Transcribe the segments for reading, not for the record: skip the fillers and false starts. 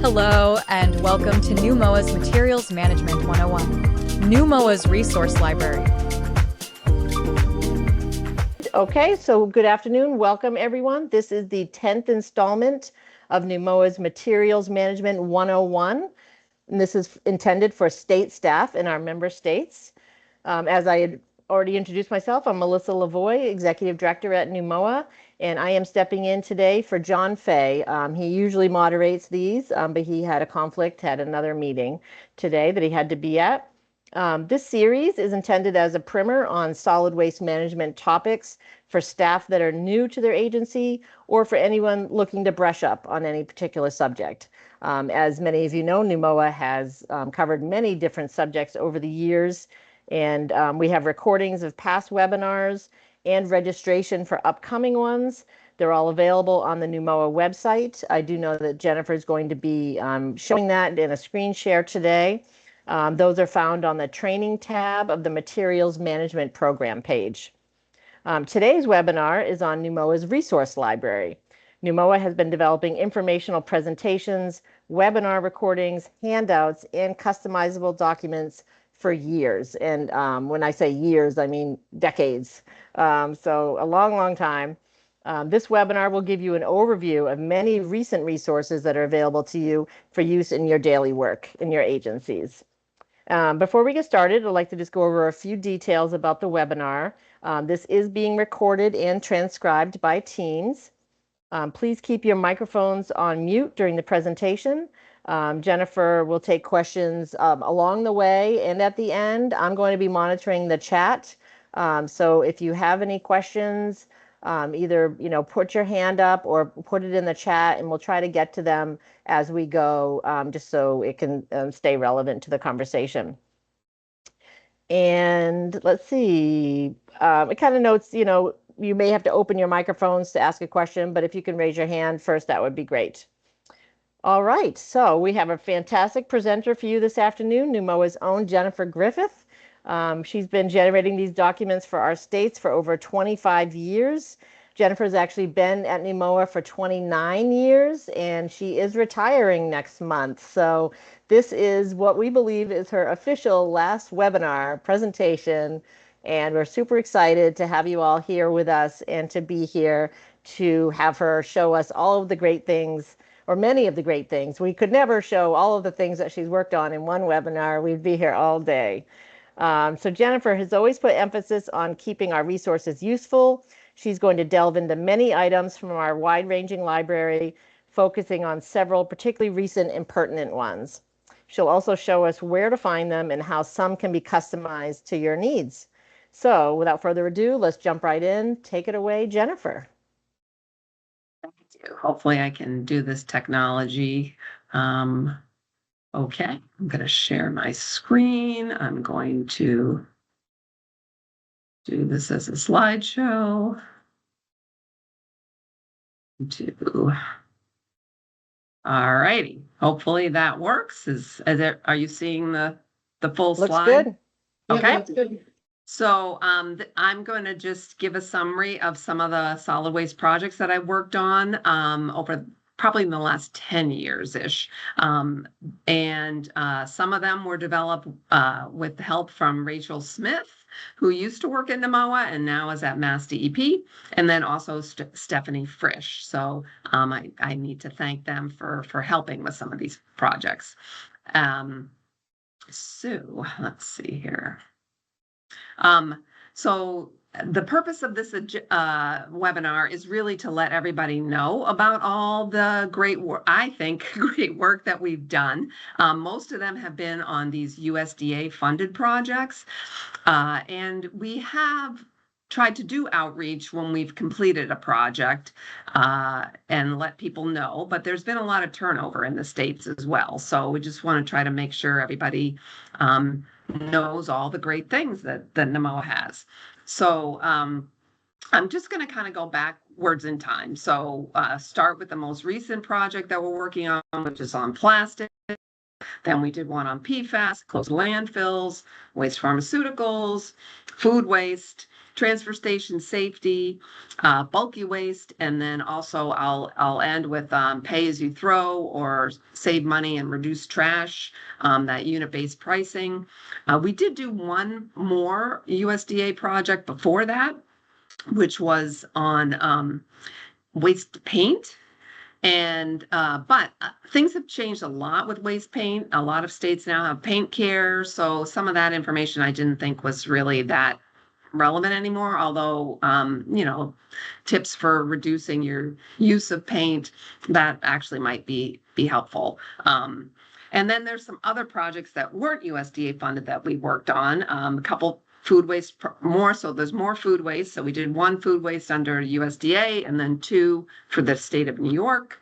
Hello, and welcome to NEWMOA's Materials Management 101, NEWMOA's resource library. Okay, so good afternoon. Welcome, everyone. This is the 10th installment of NEWMOA's Materials Management 101. And this is intended for state staff in our member states. As I had already introduced myself, I'm Melissa Lavoie, Executive Director at NEWMOA, and I am stepping in today for John Fay. He usually moderates these, but he had a conflict, had another meeting today that he had to be at. This series is intended as a primer on solid waste management topics for staff that are new to their agency or for anyone looking to brush up on any particular subject. As many of you know, NEWMOA has covered many different subjects over the years, and we have recordings of past webinars and registration for upcoming ones. They're all available on the NEWMOA website. I do know that Jennifer is going to be showing that in a screen share today. Those are found on the training tab of the Materials Management Program page. Today's webinar is on NEWMOA's resource library. NEWMOA has been developing informational presentations, webinar recordings, handouts, and customizable documents for years. And when I say years, I mean decades. So a long, long time. This webinar will give you an overview of many recent resources that are available to you for use in your daily work in your agencies. Before we get started, I'd like to just go over a few details about the webinar. This is being recorded and transcribed by Teams. Please keep your microphones on mute during the presentation. Jennifer will take questions along the way, and at the end, I'm going to be monitoring the chat. So if you have any questions, either put your hand up or put it in the chat, and we'll try to get to them as we go, just so it can stay relevant to the conversation. And let's see, it kind of notes, you may have to open your microphones to ask a question, but if you can raise your hand first, that would be great. All right, so we have a fantastic presenter for you this afternoon, NEWMOA's own Jennifer Griffith. She's been generating these documents for our states for over 25 years. Jennifer's actually been at NEWMOA for 29 years, and she is retiring next month. So this is what we believe is her official last webinar presentation, and we're super excited to have you all here with us and to be here to have her show us all of the great things, or many of the great things. We could never show all of the things that she's worked on in one webinar. We'd be here all day. So Jennifer has always put emphasis on keeping our resources useful. She's going to delve into many items from our wide-ranging library, focusing on several particularly recent and pertinent ones. She'll also show us where to find them and how some can be customized to your needs. So without further ado, let's jump right in. Take it away, Jennifer. Thank you. Hopefully I can do this technology. Okay, I'm going to share my screen. I'm going to do this as a slideshow. All righty. Hopefully that works. Are you seeing the full slide? Looks good. Okay. Yeah, looks good. So I'm going to just give a summary of some of the solid waste projects that I worked on over probably in the last 10 years-ish. And some of them were developed with help from Rachel Smith, who used to work at NEWMOA and now is at Mass DEP, and then also Stephanie Frisch. So I need to thank them for helping with some of these projects. So let's see here. So the purpose of this webinar is really to let everybody know about all the great work, great work that we've done. Most of them have been on these USDA funded projects. And we have tried to do outreach when we've completed a project and let people know, but there's been a lot of turnover in the states as well. So we just want to try to make sure everybody knows all the great things that NEWMOA has. So I'm just going to kind of go backwards in time. So start with the most recent project that we're working on, which is on plastic. Then we did one on PFAS, closed landfills, waste pharmaceuticals, food waste. transfer station safety, bulky waste, and then also I'll end with pay as you throw or save money and reduce trash, that unit-based pricing. We did do one more USDA project before that, which was on waste paint. And but things have changed a lot with waste paint. A lot of states now have paint care, so some of that information I didn't think was really that relevant anymore. Although tips for reducing your use of paint, that actually might be helpful. And then there's some other projects that weren't USDA funded that we worked on. A couple food waste more, so there's more food waste. So we did one food waste under USDA and then two for the state of New York.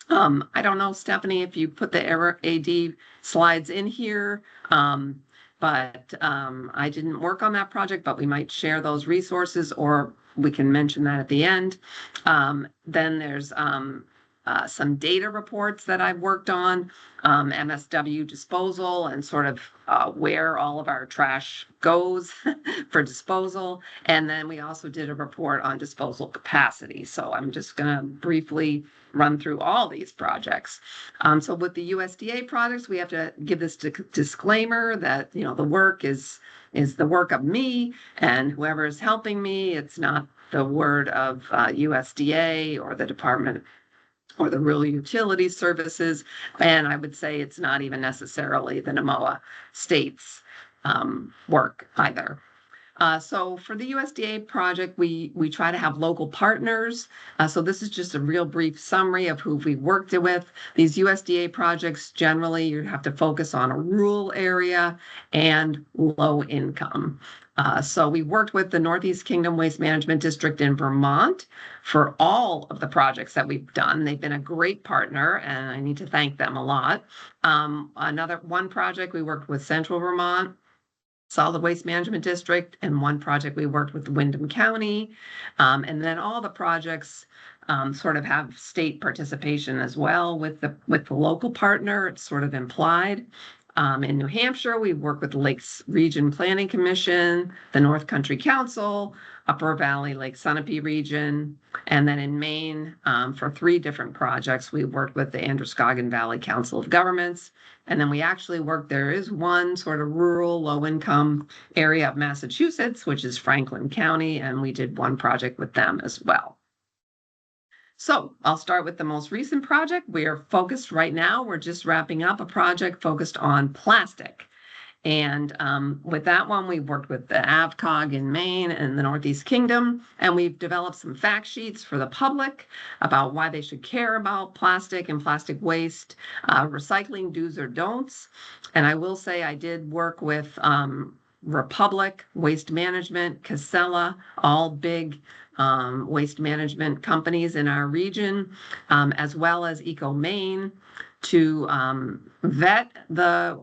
I don't know, Stephanie, if you put the AD slides in here, but I didn't work on that project, but we might share those resources or we can mention that at the end. Then there's some data reports that I've worked on, MSW disposal and sort of where all of our trash goes for disposal. And then we also did a report on disposal capacity. So I'm just going to briefly run through all these projects. So with the USDA projects, we have to give this disclaimer that, the work is the work of me and whoever is helping me. It's not the word of USDA or the Department or the Rural Utilities Services, and I would say it's not even necessarily the NEWMOA state's work either. So for the USDA project, we try to have local partners. So this is just a real brief summary of who we worked with. These USDA projects, generally, you have to focus on a rural area and low income. So we worked with the Northeast Kingdom Waste Management District in Vermont for all of the projects that we've done. They've been a great partner, and I need to thank them a lot. One project we worked with Central Vermont Solid Waste Management District, and one project we worked with Windham County. And then all the projects sort of have state participation as well with the local partner. It's sort of implied. In New Hampshire, we work with the Lakes Region Planning Commission, the North Country Council, Upper Valley Lake Sunapee region. And then in Maine, for 3 different projects, we worked with the Androscoggin Valley Council of Governments. And then we actually there is one sort of rural low-income area of Massachusetts, which is Franklin County, and we did one project with them as well. So I'll start with the most recent project. We are focused right now. We're just wrapping up a project focused on plastic. And with that one, we worked with the AvCog in Maine and the Northeast Kingdom, and we've developed some fact sheets for the public about why they should care about plastic and plastic waste, recycling do's or don'ts. And I will say I did work with Republic, Waste Management, Casella, all big waste management companies in our region, as well as EcoMaine, to vet the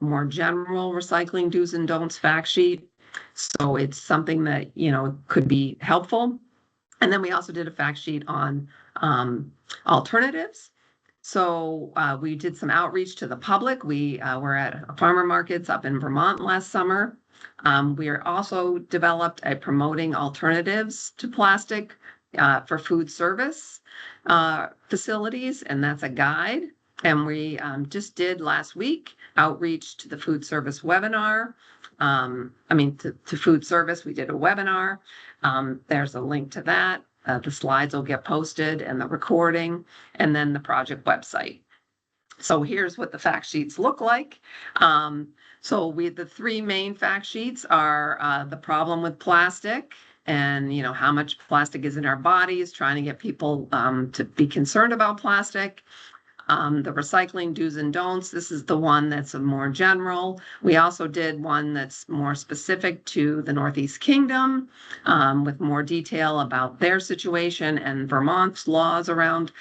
more general recycling do's and don'ts fact sheet. So it's something that, could be helpful. And then we also did a fact sheet on alternatives. So we did some outreach to the public. We were at farmer markets up in Vermont last summer. We are also developed a promoting alternatives to plastic for food service facilities, and that's a guide. And we just did last week outreach to the food service webinar. To food service, we did a webinar. There's a link to that. The slides will get posted and the recording, and then the project website. So here's what the fact sheets look like. So the 3 main fact sheets are the problem with plastic and, how much plastic is in our bodies, trying to get people to be concerned about plastic. The recycling do's and don'ts. This is the one that's a more general. We also did one that's more specific to the Northeast Kingdom with more detail about their situation and Vermont's laws around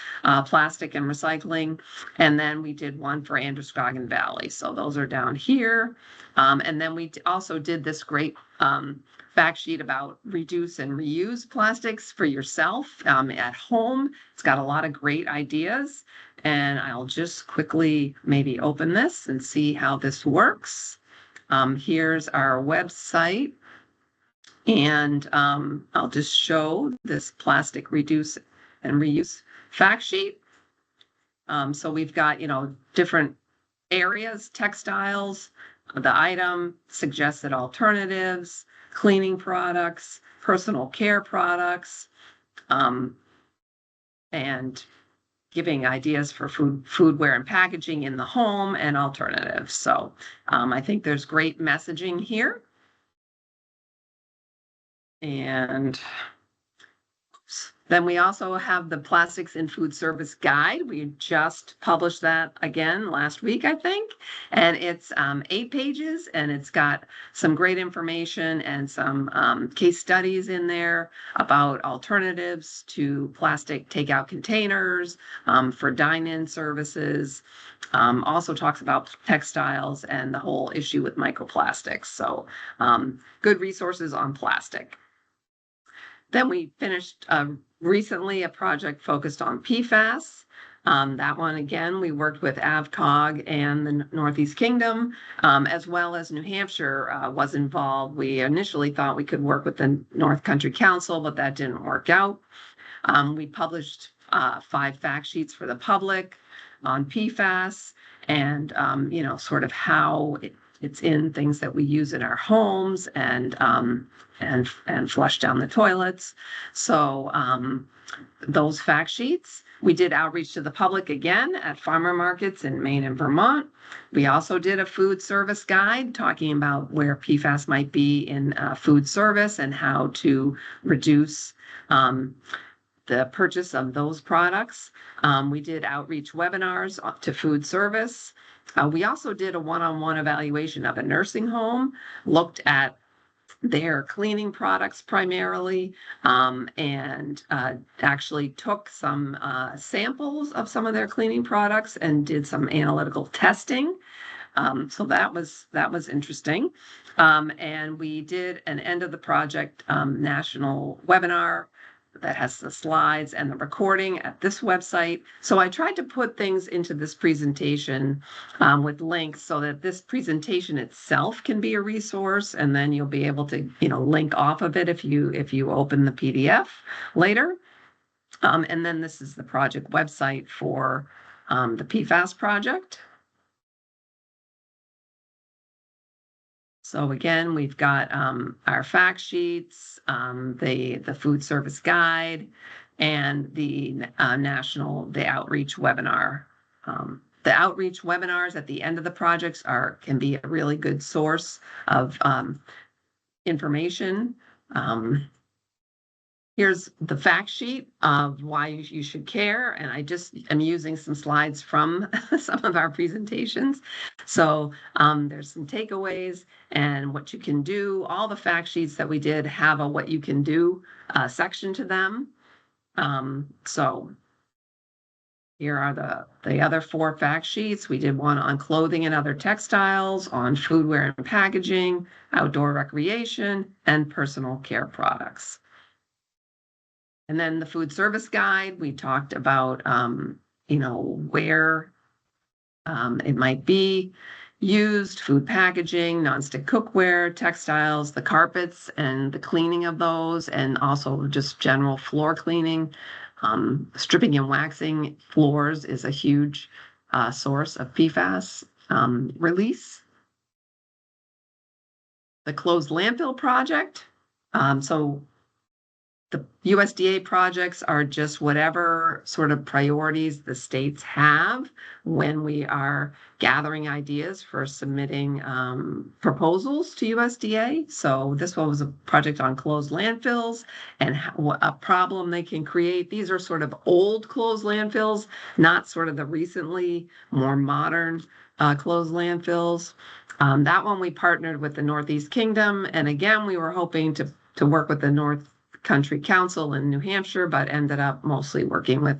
plastic and recycling. And then we did one for Androscoggin Valley. So those are down here. And then we also did this great fact sheet about reduce and reuse plastics for yourself at home. It's got a lot of great ideas. And I'll just quickly maybe open this and see how this works. Here's our website. And I'll just show this plastic reduce and reuse fact sheet. So we've got, different areas, textiles, the item, suggested alternatives, cleaning products, personal care products, and giving ideas for foodware and packaging in the home and alternatives. So I think there's great messaging here. And then we also have the Plastics in Food Service Guide. We just published that again last week, I think. And it's 8 pages, and it's got some great information and some case studies in there about alternatives to plastic takeout containers for dine-in services. Also talks about textiles and the whole issue with microplastics. So good resources on plastic. Then we finished recently a project focused on PFAS. That one, again, we worked with AvCog and the Northeast Kingdom, as well as New Hampshire was involved. We initially thought we could work with the North Country Council, but that didn't work out. We published 5 fact sheets for the public on PFAS and, sort of how it's in things that we use in our homes and flush down the toilets. So those fact sheets, we did outreach to the public again at farmer markets in Maine and Vermont. We also did a food service guide talking about where PFAS might be in food service and how to reduce the purchase of those products. We did outreach webinars to food service. We also did a one-on-one evaluation of a nursing home, looked at their cleaning products primarily, and actually took some samples of some of their cleaning products and did some analytical testing. So that was interesting. And we did an end of the project national webinar that has the slides and the recording at this website. So I tried to put things into this presentation with links so that this presentation itself can be a resource, and then you'll be able to, link off of it if you open the PDF later. And then this is the project website for the PFAS project. So again, we've got our fact sheets, the food service guide, and the outreach webinar. The outreach webinars at the end of the projects can be a really good source of information. Here's the fact sheet of why you should care. And I just am using some slides from some of our presentations. So there's some takeaways and what you can do. All the fact sheets that we did have a what you can do section to them. So here are the other 4 fact sheets. We did one on clothing and other textiles, on foodware and packaging, outdoor recreation, and personal care products. And then the food service guide, we talked about, where it might be used, food packaging, nonstick cookware, textiles, the carpets and the cleaning of those, and also just general floor cleaning. Stripping and waxing floors is a huge source of PFAS release. The closed landfill project. So the USDA projects are just whatever sort of priorities the states have when we are gathering ideas for submitting proposals to USDA. So this one was a project on closed landfills and what a problem they can create. These are sort of old closed landfills, not sort of the recently more modern closed landfills. That one we partnered with the Northeast Kingdom. And again, we were hoping to work with the North Country Council in New Hampshire, but ended up mostly working with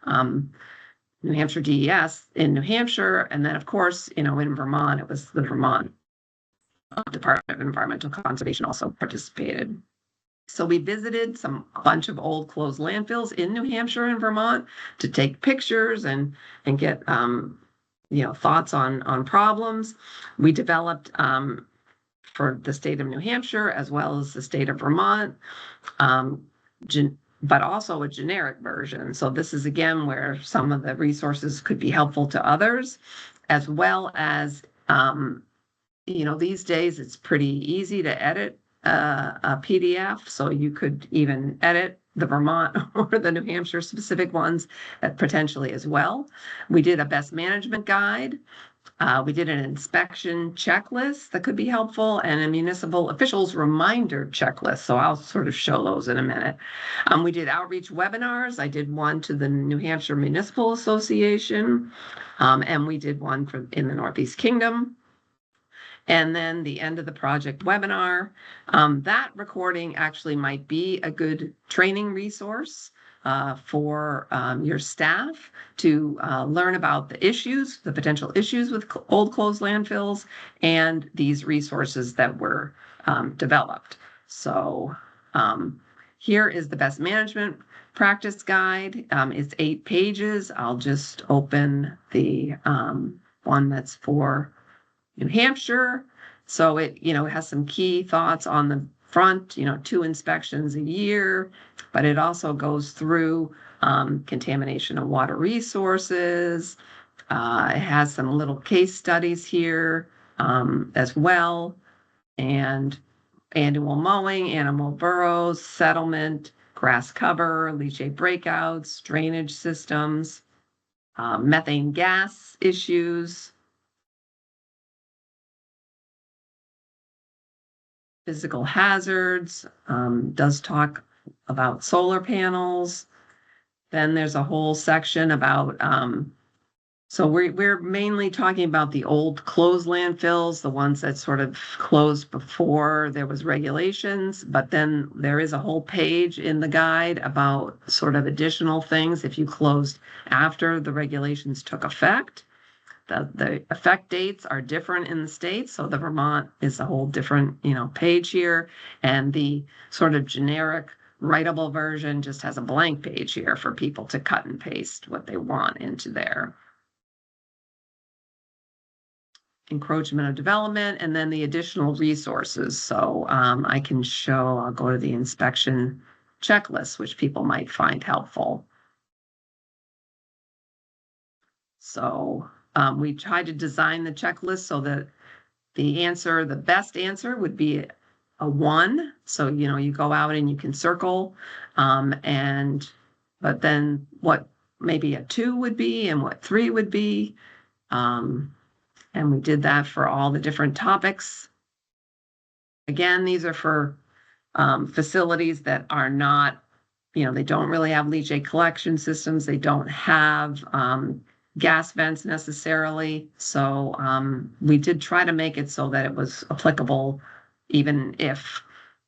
New Hampshire DES in New Hampshire. And then, of course, in Vermont, it was the Vermont Department of Environmental Conservation also participated. So we visited a bunch of old closed landfills in New Hampshire and Vermont to take pictures and get thoughts on problems. We developed for the state of New Hampshire as well as the state of Vermont, but also a generic version. So this is again where some of the resources could be helpful to others, as well as, these days it's pretty easy to edit a PDF. So you could even edit the Vermont or the New Hampshire specific ones potentially as well. We did a best management guide. We did an inspection checklist that could be helpful, and a municipal officials reminder checklist. So I'll sort of show those in a minute. We did outreach webinars. I did one to the New Hampshire Municipal Association, and we did one in the Northeast Kingdom. And then the end of the project webinar. That recording actually might be a good training resource for your staff to learn about the potential issues with old closed landfills and these resources that were developed. So here is the best management practice guide. It's 8 pages. I'll just open the one that's for New Hampshire. So it, has some key thoughts on the front, 2 inspections a year, but it also goes through contamination of water resources. It has some little case studies here as well, and annual mowing, animal burrows, settlement, grass cover, leachate breakouts, drainage systems, methane gas issues, physical hazards, does talk about solar panels. Then there's a whole section about, so we're mainly talking about the old closed landfills, the ones that sort of closed before there was regulations, but then there is a whole page in the guide about sort of additional things if you closed after the regulations took effect. The effect dates are different in the states. So the Vermont is a whole different, page here. And the sort of generic writable version just has a blank page here for people to cut and paste what they want into there. Encroachment of development, and then the additional resources. So I'll go to the inspection checklist, which people might find helpful. So we tried to design the checklist so that the best answer would be a 1. So, you go out and you can circle, but then what maybe a 2 would be and what 3 would be. And we did that for all the different topics. Again, these are for facilities that are not, they don't really have leachate collection systems. They don't have gas vents necessarily. So we did try to make it so that it was applicable even if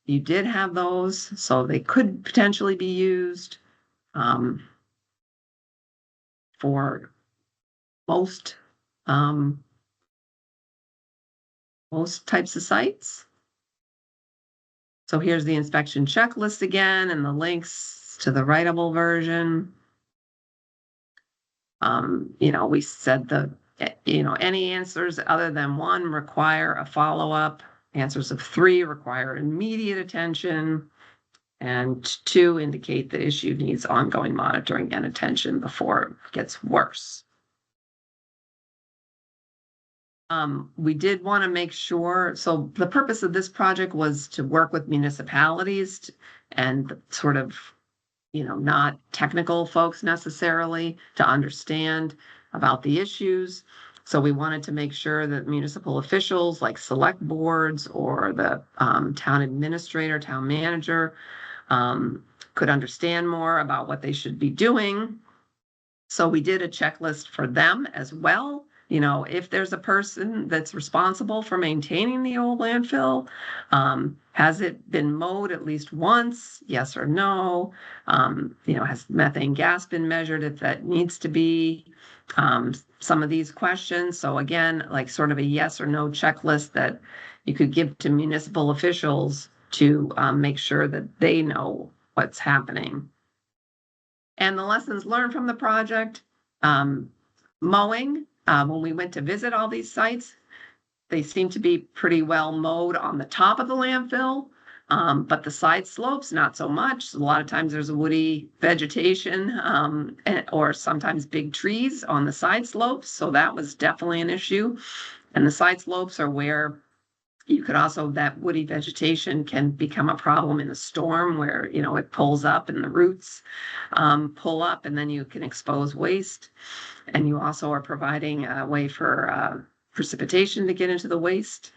you did have those. So they could potentially be used for most types of sites. So here's the inspection checklist again and the links to the writable version. We said any answers other than 1 require a follow-up. Answers of 3 require immediate attention, and 2 indicate the issue needs ongoing monitoring and attention before it gets worse. We did want to make sure, so the purpose of this project was to work with municipalities and sort of not technical folks necessarily, to understand about the issues. So we wanted to make sure that municipal officials like select boards or the town administrator, town manager could understand more about what they should be doing. So we did a checklist for them as well. If there's a person that's responsible for maintaining the old landfill, has it been mowed at least once? Yes or no? Has methane gas been measured if that needs to be? Some of these questions. So again, like sort of a yes or no checklist that you could give to municipal officials to make sure that they know what's happening. And the lessons learned from the project, mowing. When we went to visit all these sites, They seem to be pretty well mowed on the top of the landfill, but the side slopes, not so much. A lot of times there's a woody vegetation, or sometimes big trees on the side slopes. So that was definitely an issue. And the side slopes are where you could also, that woody vegetation can become a problem in a storm where, it pulls up and the roots pull up, and then you can expose waste. And you also are providing a way for precipitation to get into the waste.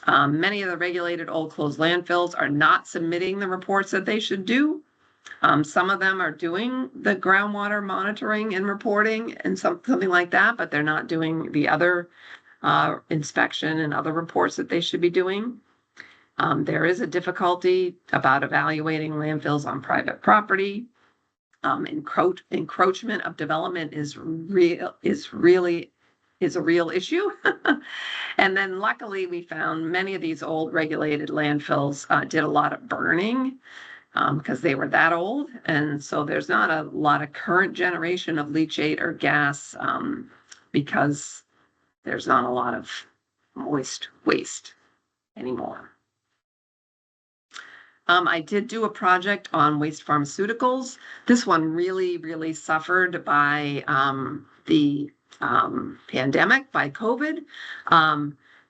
Many of the regulated old closed landfills are not submitting the reports that they should do. Some of them are doing the groundwater monitoring and reporting and something like that, but they're not doing the other inspection and other reports that they should be doing. There is a difficulty about evaluating landfills on private property. Encroachment of development is a real issue. And then luckily we found many of these old regulated landfills did a lot of burning because they were that old. And so there's not a lot of current generation of leachate or gas because there's not a lot of moist waste anymore. I did do a project on waste pharmaceuticals. This one really suffered by the pandemic, by COVID.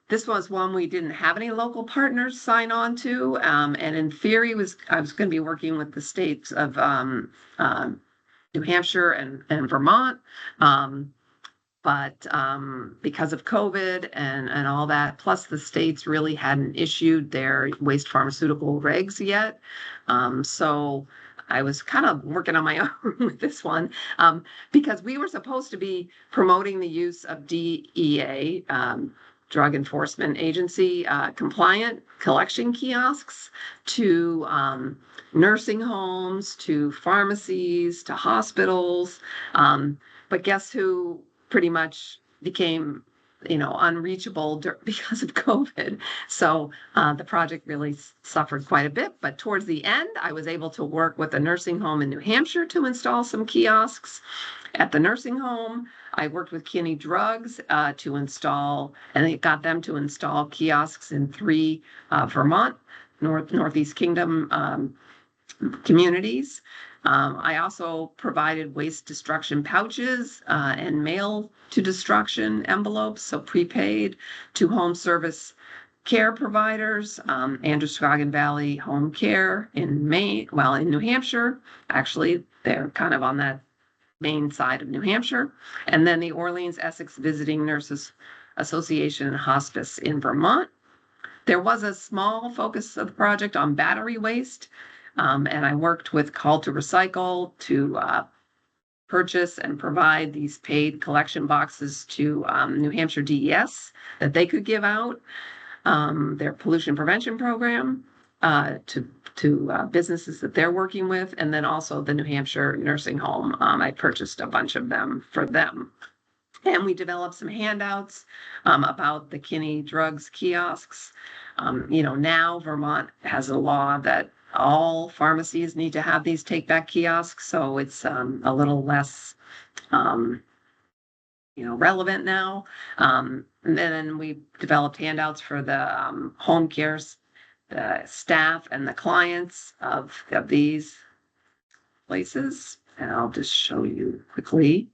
This was one we didn't have any local partners sign on to. And in theory, I was going to be working with the states of New Hampshire and Vermont. But because of COVID and all that, plus the states really hadn't issued their waste pharmaceutical regs yet. So I was kind of working on my own with this one because we were supposed to be promoting the use of DEA, Drug Enforcement Agency, compliant collection kiosks to nursing homes, to pharmacies, to hospitals. But guess who pretty much became, unreachable because of COVID. So the project really suffered quite a bit. But towards the end, I was able to work with a nursing home in New Hampshire to install some kiosks. At the nursing home, I worked with Kinney Drugs to install, and it got them to install kiosks in 3 Vermont, Northeast Kingdom communities. I also provided waste destruction pouches and mail to destruction envelopes, so prepaid, to home service care providers, Androscoggin Valley Home Care in in New Hampshire. Actually, they're kind of on that main side of New Hampshire. And then the Orleans Essex Visiting Nurses Association and Hospice in Vermont. There was a small focus of the project on battery waste. And I worked with Call to Recycle to purchase and provide these paid collection boxes to New Hampshire DES that they could give out, their pollution prevention program to businesses that they're working with, and then also the New Hampshire nursing home. I purchased a bunch of them for them. And we developed some handouts about the Kinney Drugs kiosks. Now Vermont has a law that all pharmacies need to have these take-back kiosks, so it's a little less, relevant now. And then we developed handouts for the home cares, the staff and the clients of these places. And I'll just show you quickly.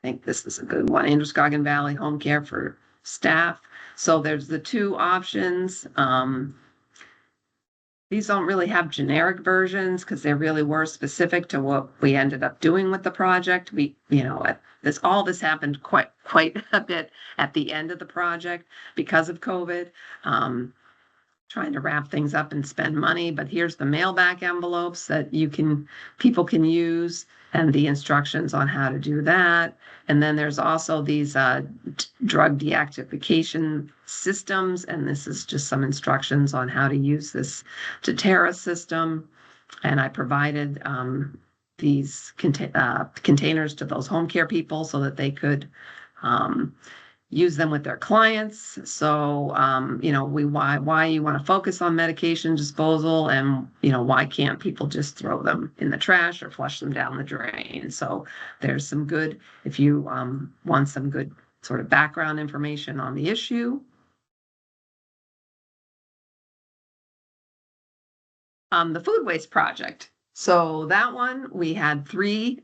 I think this is a good one. Androscoggin Valley Home Care for staff. So there's the 2 options. These don't really have generic versions because they really were specific to what we ended up doing with the project. All this happened quite a bit at the end of the project because of COVID. Trying to wrap things up and spend money, but here's the mailback envelopes that people can use, and the instructions on how to do that. And then there's also these drug deactification systems, and this is just some instructions on how to use this Terra system. And I provided these containers to those home care people so that they could use them with their clients. So, why you want to focus on medication disposal, and, why can't people just throw them in the trash or flush them down the drain? So there's some good, if you want some good sort of background information on the issue. The Food Waste Project. So that one, we had 3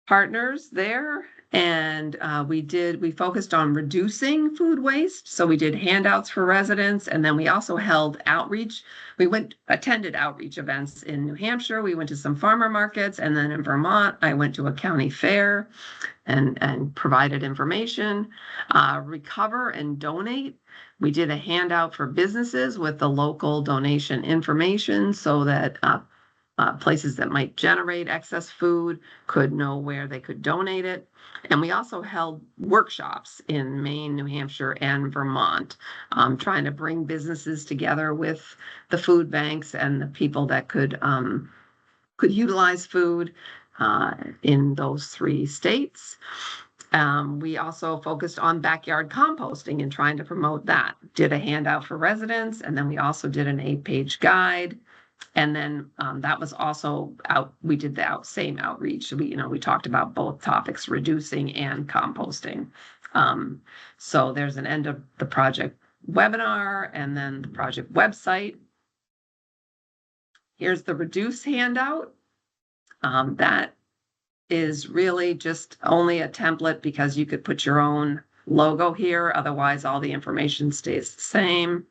partners there, and we focused on reducing food waste. So we did handouts for residents, and then we also held outreach. We attended outreach events in New Hampshire. We went to some farmer markets, and then in Vermont, I went to a county fair and provided information. Recover and donate. We did a handout for businesses with the local donation information so that places that might generate excess food could know where they could donate it. And we also held workshops in Maine, New Hampshire, and Vermont, trying to bring businesses together with the food banks and the people that could utilize food in those 3 states. We also focused on backyard composting and trying to promote that. Did a handout for residents, and then we also did an 8-page guide. And then that was also out. We did the same outreach. We talked about both topics, reducing and composting. So there's an end of the project webinar and then the project website. Here's the reduce handout. That is really just only a template because you could put your own logo here. Otherwise, all the information stays the same.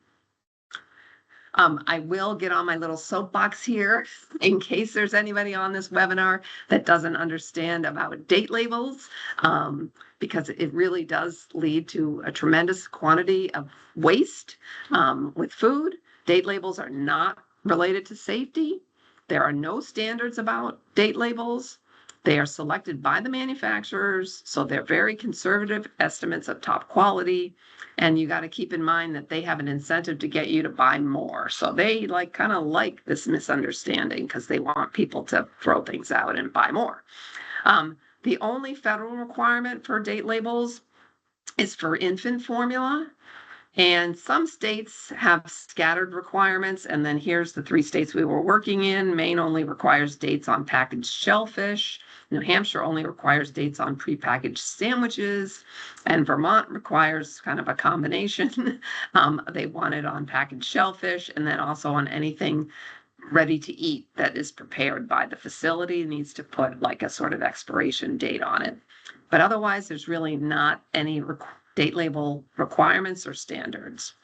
I will get on my little soapbox here in case there's anybody on this webinar that doesn't understand about date labels, because it really does lead to a tremendous quantity of waste with food. Date labels are not related to safety. There are no standards about date labels. They are selected by the manufacturers, so they're very conservative estimates of top quality. And you got to keep in mind that they have an incentive to get you to buy more. So they kind of like this misunderstanding because they want people to throw things out and buy more. The only federal requirement for date labels is for infant formula. And some states have scattered requirements. And then here's the 3 states we were working in. Maine only requires dates on packaged shellfish. New Hampshire only requires dates on prepackaged sandwiches. And Vermont requires kind of a combination. They want it on packaged shellfish and then also on anything ready to eat that is prepared by the facility. It needs to put a sort of expiration date on it. But otherwise, there's really not any date label requirements or standards.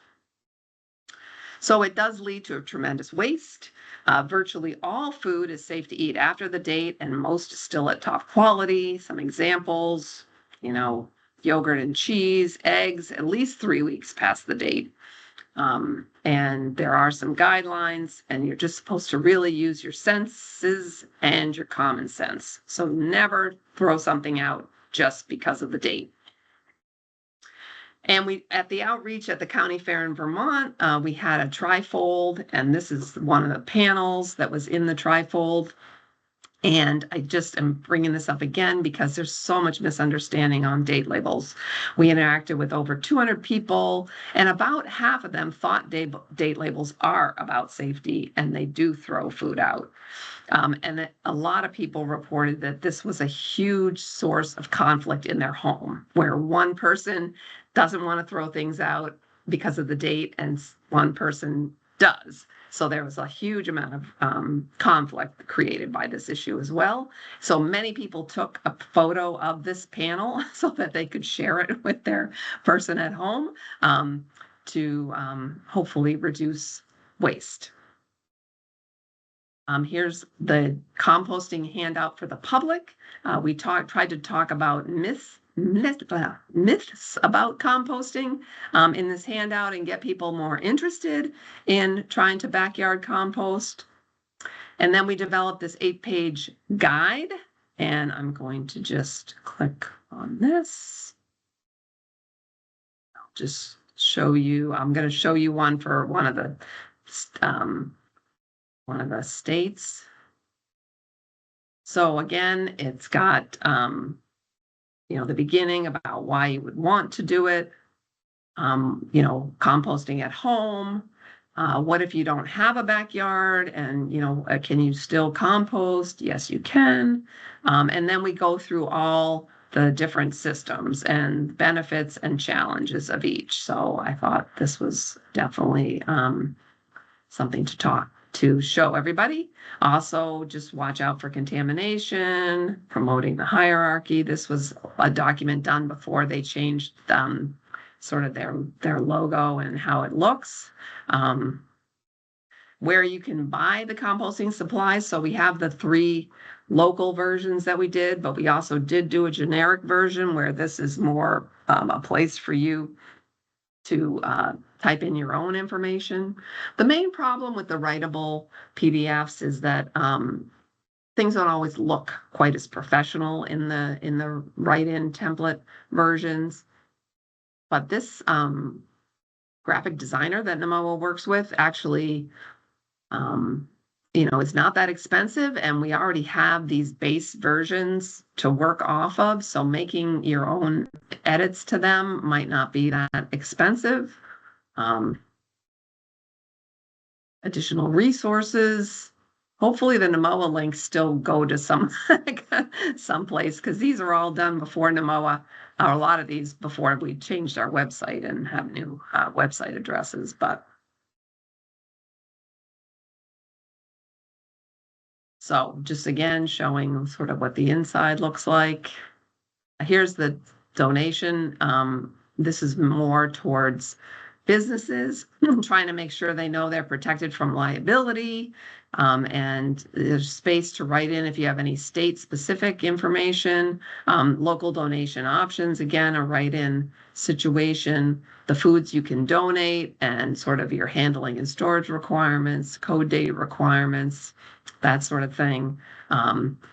So it does lead to a tremendous waste. Virtually all food is safe to eat after the date, and most is still at top quality. Some examples, yogurt and cheese, eggs, at least 3 weeks past the date. And there are some guidelines, and you're just supposed to really use your senses and your common sense. So never throw something out just because of the date. And at the outreach at the county fair in Vermont, we had a trifold, and this is one of the panels that was in the trifold. And I just am bringing this up again because there's so much misunderstanding on date labels. We interacted with over 200 people, and about half of them thought date labels are about safety, and they do throw food out. And a lot of people reported that this was a huge source of conflict in their home, where one person doesn't want to throw things out because of the date and one person does. So there was a huge amount of conflict created by this issue as well. So many people took a photo of this panel so that they could share it with their person at home to hopefully reduce waste. Here's the composting handout for the public. We tried to talk about myths about composting in this handout and get people more interested in trying to backyard compost. And then we developed this 8-page guide, and I'm going to just click on this. I'll just show you. I'm going to show you one for one of the states. So again, it's got the beginning about why you would want to do it, composting at home. What if you don't have a backyard and, can you still compost? Yes, you can. And then we go through all the different systems and benefits and challenges of each. So I thought this was definitely something to show everybody. Also, just watch out for contamination, promoting the hierarchy. This was a document done before they changed sort of their logo and how it looks. Where you can buy the composting supplies. So we have the 3 local versions that we did, but we also did do a generic version where this is more a place for you to type in your own information. The main problem with the writable PDFs is that things don't always look quite as professional in the write-in template versions. But this graphic designer that NEWMOA works with actually, is not that expensive, and we already have these base versions to work off of. So making your own edits to them might not be that expensive. Additional resources. Hopefully the NEWMOA links still go to some place, because these are all done before NEWMOA, or a lot of these before we changed our website and have new website addresses. But so just again showing sort of what the inside looks like. Here's the donation. This is more towards businesses trying to make sure they know they're protected from liability, and there's space to write in if you have any state-specific information. Local donation options, again, a write-in situation, the foods you can donate, and sort of your handling and storage requirements, code date requirements, that sort of thing.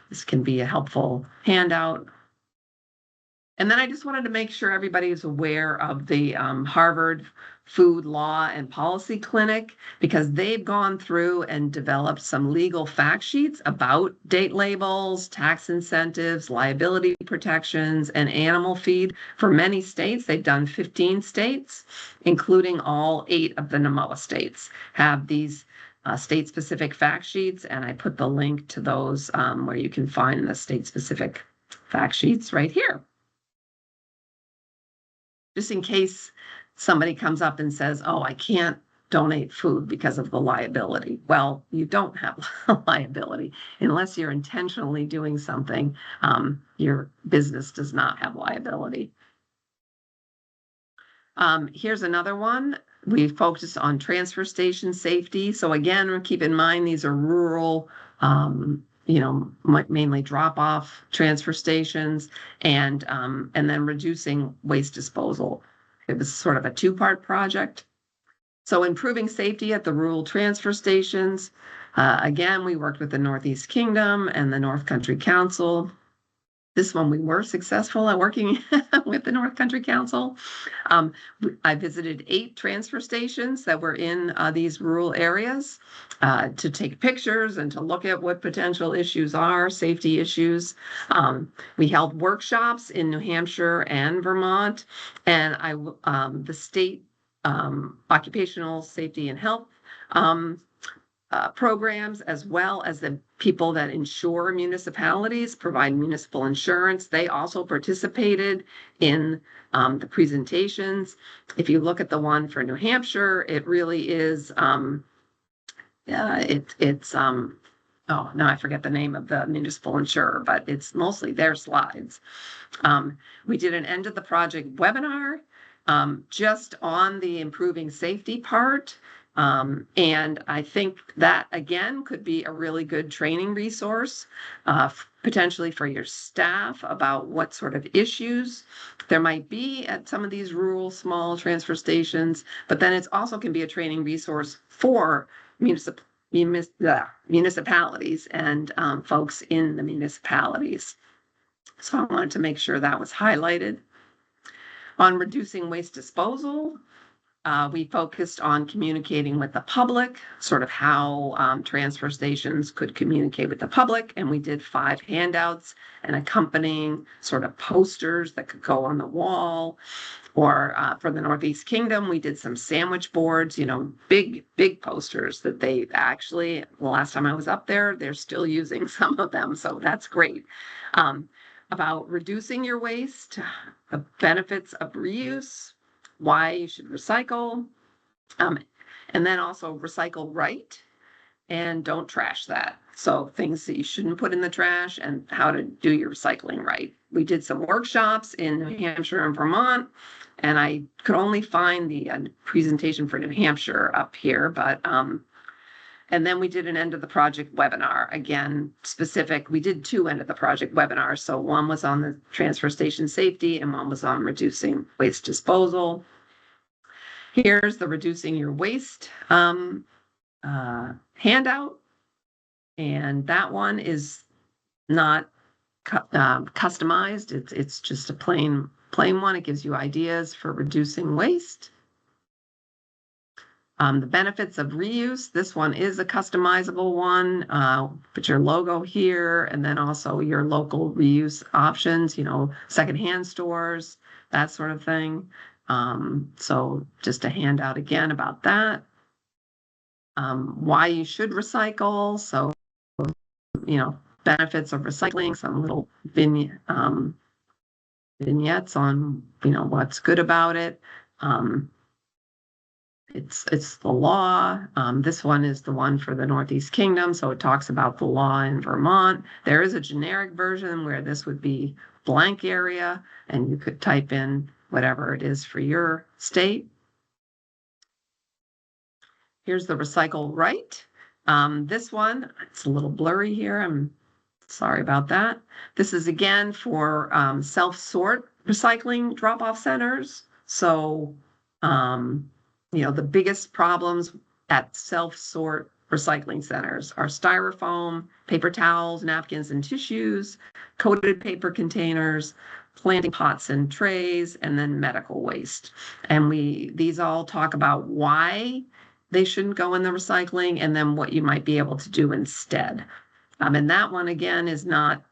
This can be a helpful handout. And then I just wanted to make sure everybody is aware of the Harvard Food Law and Policy Clinic, because they've gone through and developed some legal fact sheets about date labels, tax incentives, liability protections, and animal feed for many states. They've done 15 states, including all 8 of the NEWMOA states have these state-specific fact sheets, and I put the link to those where you can find the state-specific fact sheets right here. Just in case somebody comes up and says, oh, I can't donate food because of the liability. Well, you don't have liability unless you're intentionally doing something. Your business does not have liability. Here's another one. We focus on transfer station safety. So again, keep in mind, these are rural, mainly drop-off transfer stations, and then reducing waste disposal. It was sort of a 2-part project. So improving safety at the rural transfer stations. Again, we worked with the Northeast Kingdom and the North Country Council. This one we were successful at working with the North Country Council. I visited 8 transfer stations that were in these rural areas to take pictures and to look at what potential issues are, safety issues. We held workshops in New Hampshire and Vermont, and the state occupational safety and health programs, as well as the people that insure municipalities, provide municipal insurance. They also participated in the presentations. If you look at the one for New Hampshire, it really is, oh, now I forget the name of the municipal insurer, but it's mostly their slides. We did an end of the project webinar just on the improving safety part. And I think that, again, could be a really good training resource, potentially for your staff, about what sort of issues there might be at some of these rural small transfer stations. But then it also can be a training resource for municipalities and folks in the municipalities. So I wanted to make sure that was highlighted. On reducing waste disposal, We focused on communicating with the public, sort of how transfer stations could communicate with the public. And we did 5 handouts and accompanying sort of posters that could go on the wall. Or for the Northeast Kingdom, we did some sandwich boards, big posters that they actually, the last time I was up there, they're still using some of them. So that's great. About reducing your waste, the benefits of reuse, why you should recycle, and then also recycle right and don't trash that. So things that you shouldn't put in the trash and how to do your recycling right. We did some workshops in New Hampshire and Vermont, and I could only find the presentation for New Hampshire up here, but and then we did an end of the project webinar, again, specific. We did 2 end of the project webinars. So one was on the transfer station safety and one was on reducing waste disposal. Here's the reducing your waste handout. And that one is not customized. It's just a plain one. It gives you ideas for reducing waste. The benefits of reuse, this one is a customizable one. Put your logo here, and then also your local reuse options, secondhand stores, that sort of thing. So just a handout again about that. Why you should recycle. So, benefits of recycling, some little vignettes on, what's good about it. It's the law. This one is the one for the Northeast Kingdom, so it talks about the law in Vermont. There is a generic version where this would be blank area, and you could type in whatever it is for your state. Here's the recycle right. This one, it's a little blurry here. I'm sorry about that. This is again for self-sort recycling drop-off centers. So, the biggest problems at self-sort recycling centers are styrofoam, paper towels, napkins and tissues, coated paper containers, planting pots and trays, and then medical waste. And these all talk about why they shouldn't go in the recycling and then what you might be able to do instead. And that one, again, is not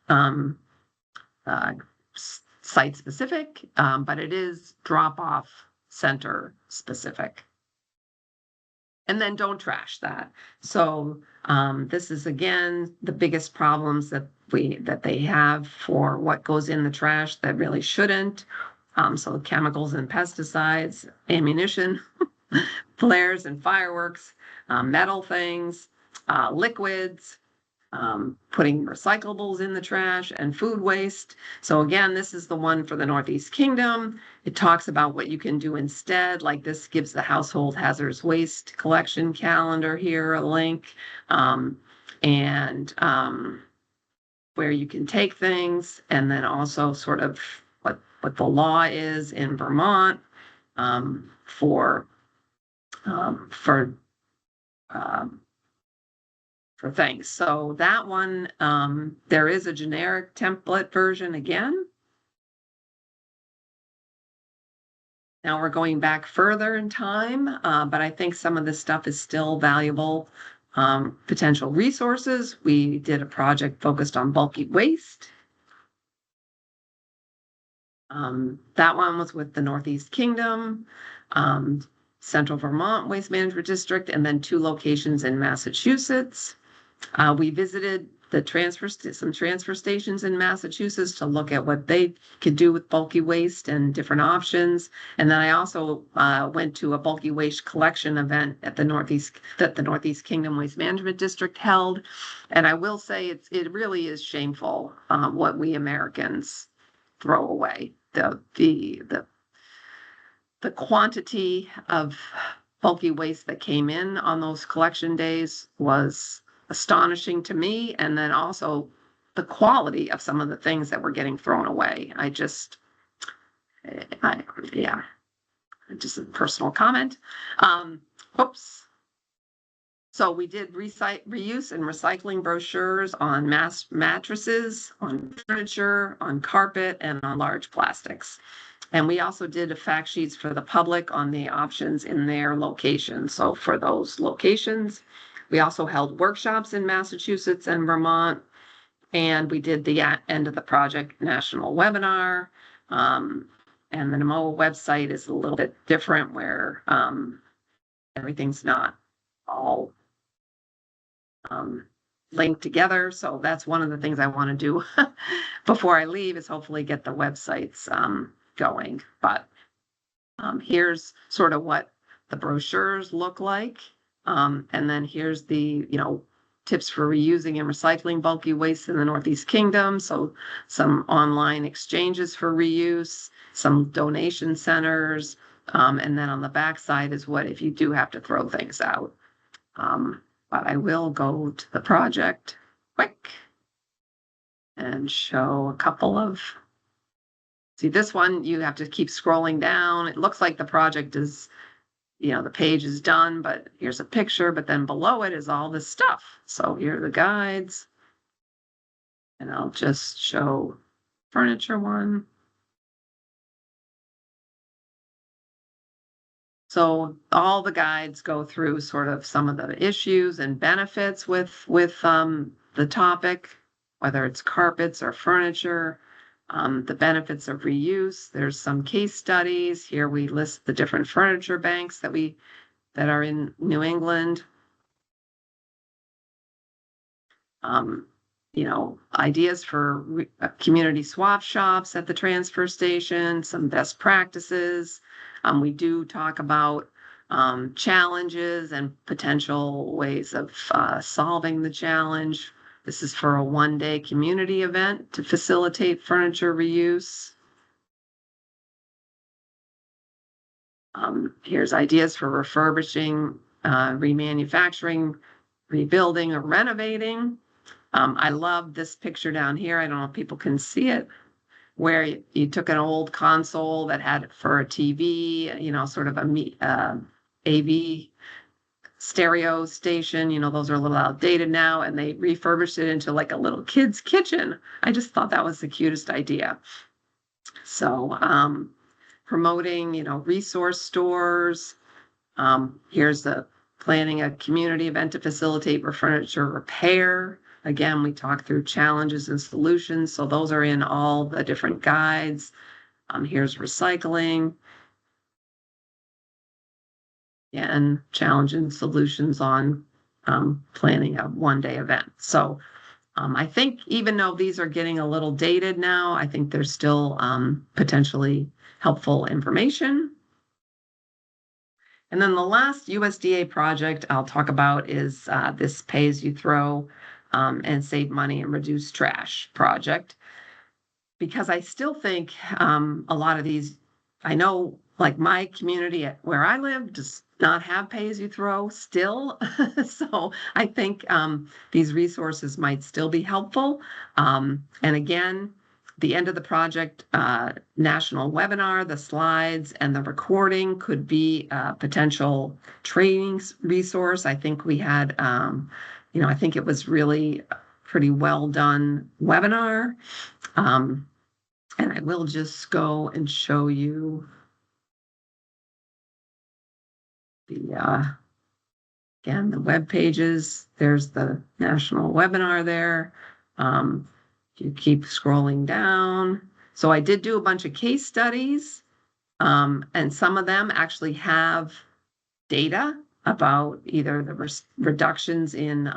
site specific, but it is drop-off center specific. And then don't trash that. So this is, again, the biggest problems that they have for what goes in the trash that really shouldn't. So chemicals and pesticides, ammunition, flares and fireworks, metal things, liquids, putting recyclables in the trash, and food waste. So again, this is the one for the Northeast Kingdom. It talks about what you can do instead, like this gives the household hazardous waste collection calendar here, a link, and where you can take things, and then also sort of what the law is in Vermont for things. So that one, there is a generic template version again. Now we're going back further in time, but I think some of this stuff is still valuable potential resources. We did a project focused on bulky waste. That one was with the Northeast Kingdom, Central Vermont Waste Management District, and then 2 locations in Massachusetts. We visited some transfer stations in Massachusetts to look at what they could do with bulky waste and different options. And then I also went to a bulky waste collection event at the Northeast Kingdom Waste Management District held. And I will say it really is shameful what we Americans throw away. The quantity of bulky waste that came in on those collection days was astonishing to me, and then also the quality of some of the things that were getting thrown away. Just a personal comment. Oops. So we did reuse and recycling brochures on mattresses, on furniture, on carpet, and on large plastics. And we also did fact sheets for the public on the options in their locations. So for those locations, we also held workshops in Massachusetts and Vermont. And we did the end of the project national webinar. And the NEWMOA website is a little bit different where everything's not all linked together. So that's one of the things I want to do before I leave is hopefully get the websites going. But here's sort of what the brochures look like. And then here's the, tips for reusing and recycling bulky waste in the Northeast Kingdom. So some online exchanges for reuse, some donation centers. And then on the back side is what if you do have to throw things out. But I will go to the project quick and show a couple of, see this one, you have to keep scrolling down. It looks like the project is, the page is done, but here's a picture, but then below it is all this stuff. So here are the guides. And I'll just show furniture one. So all the guides go through sort of some of the issues and benefits with the topic, whether it's carpets or furniture, the benefits of reuse. There's some case studies. Here we list the different furniture banks that are in New England. Ideas for community swap shops at the transfer station, some best practices. We do talk about challenges and potential ways of solving the challenge. This is for a one-day community event to facilitate furniture reuse. Here's ideas for refurbishing, remanufacturing, rebuilding, or renovating. I love this picture down here. I don't know if people can see it, where you took an old console that had for a TV, sort of a AV stereo station. Those are a little outdated now, and they refurbished it into like a little kid's kitchen. I just thought that was the cutest idea. So promoting, resource stores. Here's the planning a community event to facilitate furniture repair. Again, we talk through challenges and solutions. So those are in all the different guides. Here's recycling. And challenge and solutions on planning a one-day event. So I think even though these are getting a little dated now, I think there's still potentially helpful information. And then the last USDA project I'll talk about is this pay-as-you-throw and save money and reduce trash project. Because I still think a lot of these, I know like my community where I live does not have pay-as-you-throw still. So I think these resources might still be helpful. And again, the end of the project national webinar, the slides and the recording could be a potential training resource. I think we had, I think it was really a pretty well done webinar. And I will just go and show you again, the web pages. There's the national webinar there. You keep scrolling down. So I did do a bunch of case studies, and some of them actually have data about either the reductions in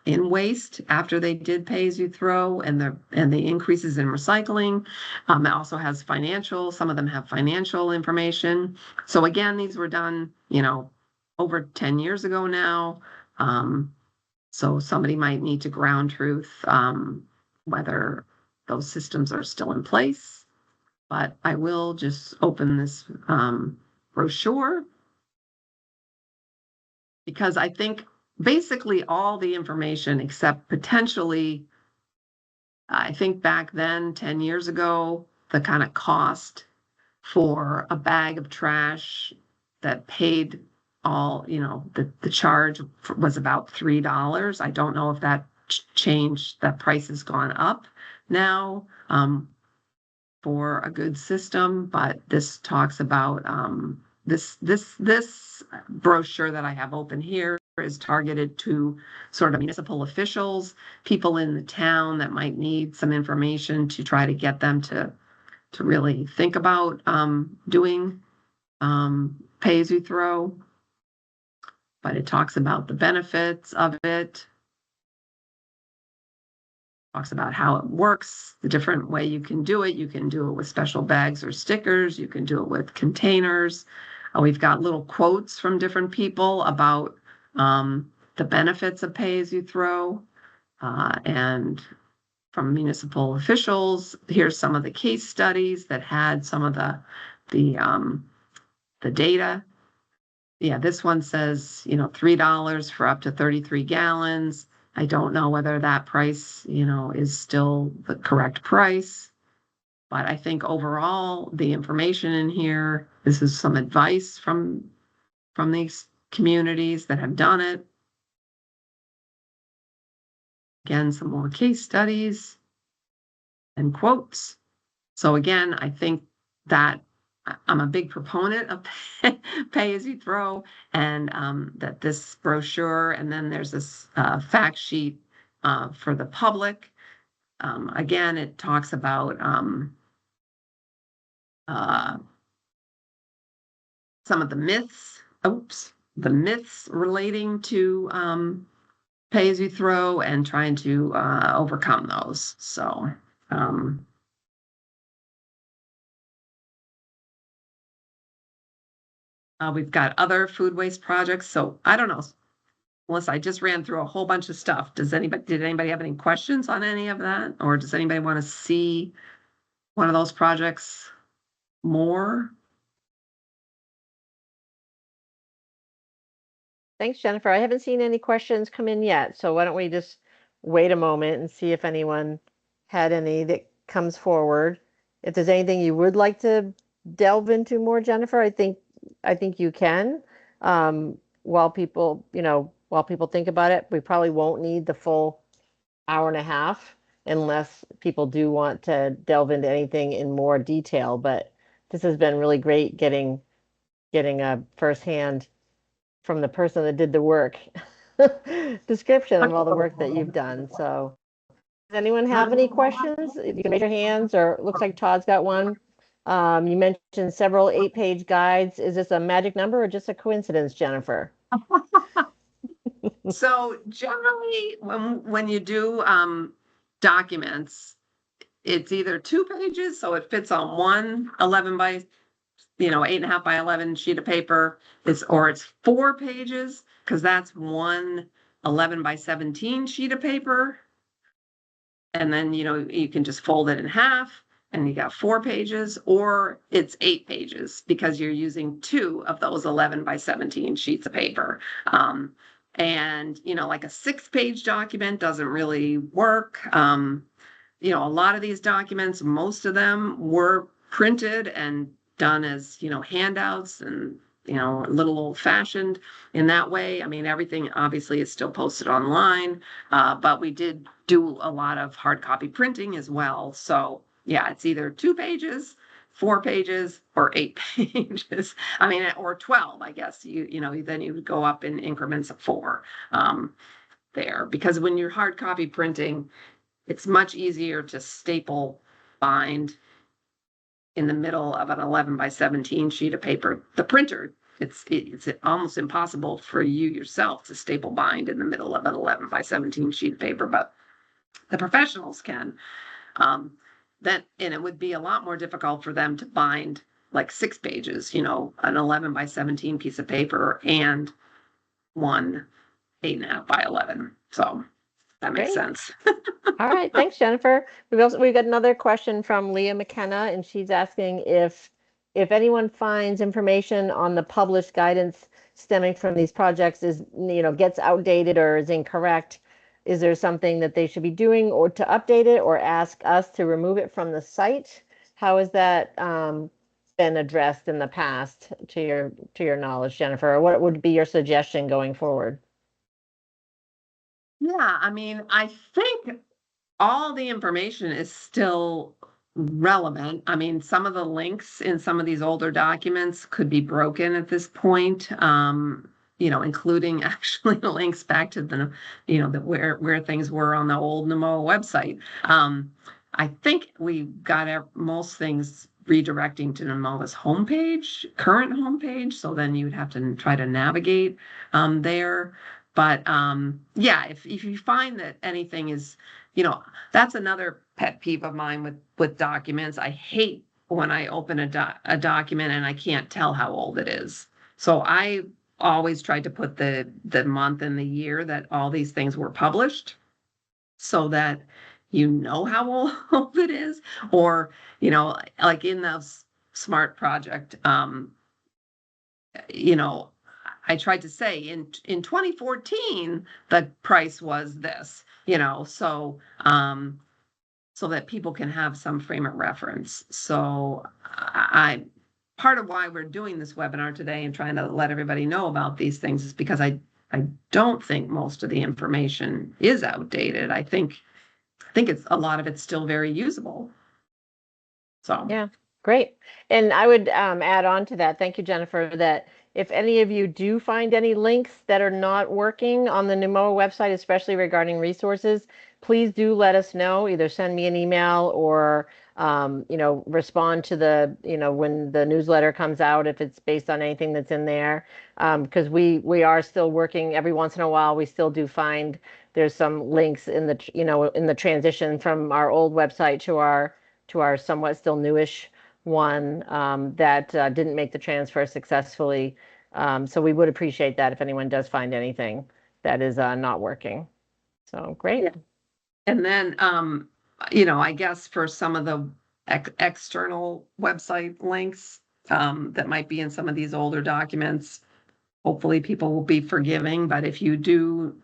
waste after they did pay-as-you-throw and the increases in recycling. It also has some of them have financial information. So again, these were done, over 10 years ago now. So somebody might need to ground truth whether those systems are still in place. But I will just open this brochure because I think basically all the information except potentially, I think back then, 10 years ago, the kind of cost for a bag of trash that paid all, the charge was about $3. I don't know if that changed, that price has gone up now. for a good system, but this talks about this brochure that I have open here is targeted to sort of municipal officials, people in the town that might need some information to try to get them to really think about doing pay as you throw. But it talks about the benefits of it, talks about how it works, the different way you can do it. You can do it with special bags or stickers. You can do it with containers. We've got little quotes from different people about the benefits of pay as you throw, and from municipal officials. Here's some of the case studies that had some of the data. Yeah, this one says, $3 for up to 33 gallons. I don't know whether that price, is still the correct price. But I think overall, the information in here, this is some advice from these communities that have done it. Again, some more case studies and quotes. So again, I think that I'm a big proponent of pay as you throw, and that this brochure, and then there's this fact sheet for the public. Again, it talks about some of the myths relating to pay as you throw and trying to overcome those. So we've got other food waste projects. So I don't know, Melissa, I just ran through a whole bunch of stuff. Did anybody have any questions on any of that? Or does anybody want to see one of those projects more? Thanks, Jennifer. I haven't seen any questions come in yet, so why don't we just wait a moment and see if anyone had any that comes forward. If there's anything you would like to delve into more, Jennifer, I think you can. While people think about it, we probably won't need the full hour and a half unless people do want to delve into anything in more detail. But this has been really great getting a firsthand from the person that did the work description of all the work that you've done. So does anyone have any questions? You can raise your hands, or it looks like Todd's got one. You mentioned several 8-page guides. Is this a magic number or just a coincidence, Jennifer? So generally, when you do documents, it's either 2 pages, so it fits on one 11 by 8.5 by 11 sheet of paper. Or it's 4 pages, because that's one 11 by 17 sheet of paper. And then, you can just fold it in half and you got 4 pages, or it's 8 pages because you're using 2 of those 11 by 17 sheets of paper. And, like a 6-page document doesn't really work. A lot of these documents, most of them were printed and done as, handouts and, a little old fashioned in that way. I mean, everything obviously is still posted online, but we did do a lot of hard copy printing as well. So yeah, it's either 2 pages, 4 pages, or 8 pages. I mean, or 12, I guess. Then you would go up in increments of 4 there, because when you're hard copy printing, it's much easier to staple bind in the middle of an 11 by 17 sheet of paper. The printer, it's almost impossible for you yourself to staple bind in the middle of an 11 by 17 sheet of paper, but the professionals can. And it would be a lot more difficult for them to bind like 6 pages, an 11 by 17 piece of paper and one 8.5 by 11. So that makes sense. All right, thanks, Jennifer. We've got another question from Leah McKenna, and she's asking if anyone finds information on the published guidance stemming from these projects gets outdated or is incorrect, is there something that they should be doing or to update it, or ask us to remove it from the site? How has that been addressed in the past, to your knowledge, Jennifer? Or what would be your suggestion going forward? Yeah, I mean, I think all the information is still relevant. I mean, some of the links in some of these older documents could be broken at this point, including actually the links back to the, where things were on the old NEWMOA website. I think we got most things redirecting to NEWMOA's homepage, current homepage. So then you would have to try to navigate there. But yeah, if you find that anything is, that's another pet peeve of mine with documents. I hate when I open a document and I can't tell how old it is. So I always tried to put the month and the year that all these things were published so that you know how old it is. Or, like in the SMART project, I tried to say in 2014 the price was this, so that people can have some frame of reference. So I part of why we're doing this webinar today and trying to let everybody know about these things is because I don't think most of the information is outdated. I think it's a lot of it's still very usable. So yeah, great. And I would add on to that. Thank you, Jennifer, that if any of you do find any links that are not working on the NEWMOA website, especially regarding resources, please do let us know. Either send me an email or respond to the, when the newsletter comes out, if it's based on anything that's in there. Because we are still working every once in a while. We still do find there's some links in the, in the transition from our old website to our somewhat still newish one that didn't make the transfer successfully. So we would appreciate that if anyone does find anything that is not working. So great. Yeah. And then, I guess for some of the external website links that might be in some of these older documents, hopefully people will be forgiving. But if you do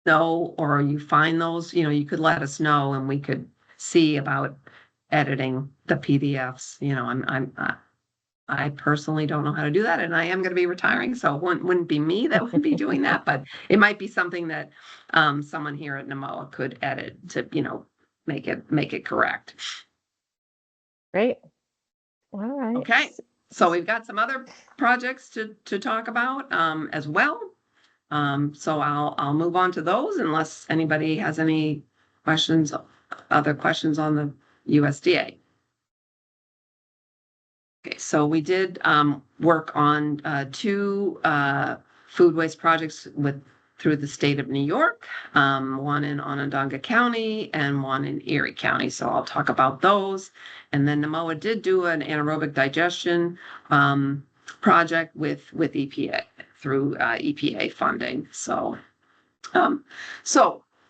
know or you find those, you could let us know and we could see about editing the PDFs. I personally don't know how to do that, and I am going to be retiring, so it wouldn't be me that would be doing that, but it might be something that someone here at NEWMOA could edit to, make it correct. Great. All right. Okay, so we've got some other projects to talk about as well. So I'll move on to those unless anybody has any other questions on the USDA. Okay, so we did work on two food waste projects through the state of New York, one in Onondaga County and one in Erie County. So I'll talk about those. And then NEWMOA did do an anaerobic digestion project with EPA through EPA funding. So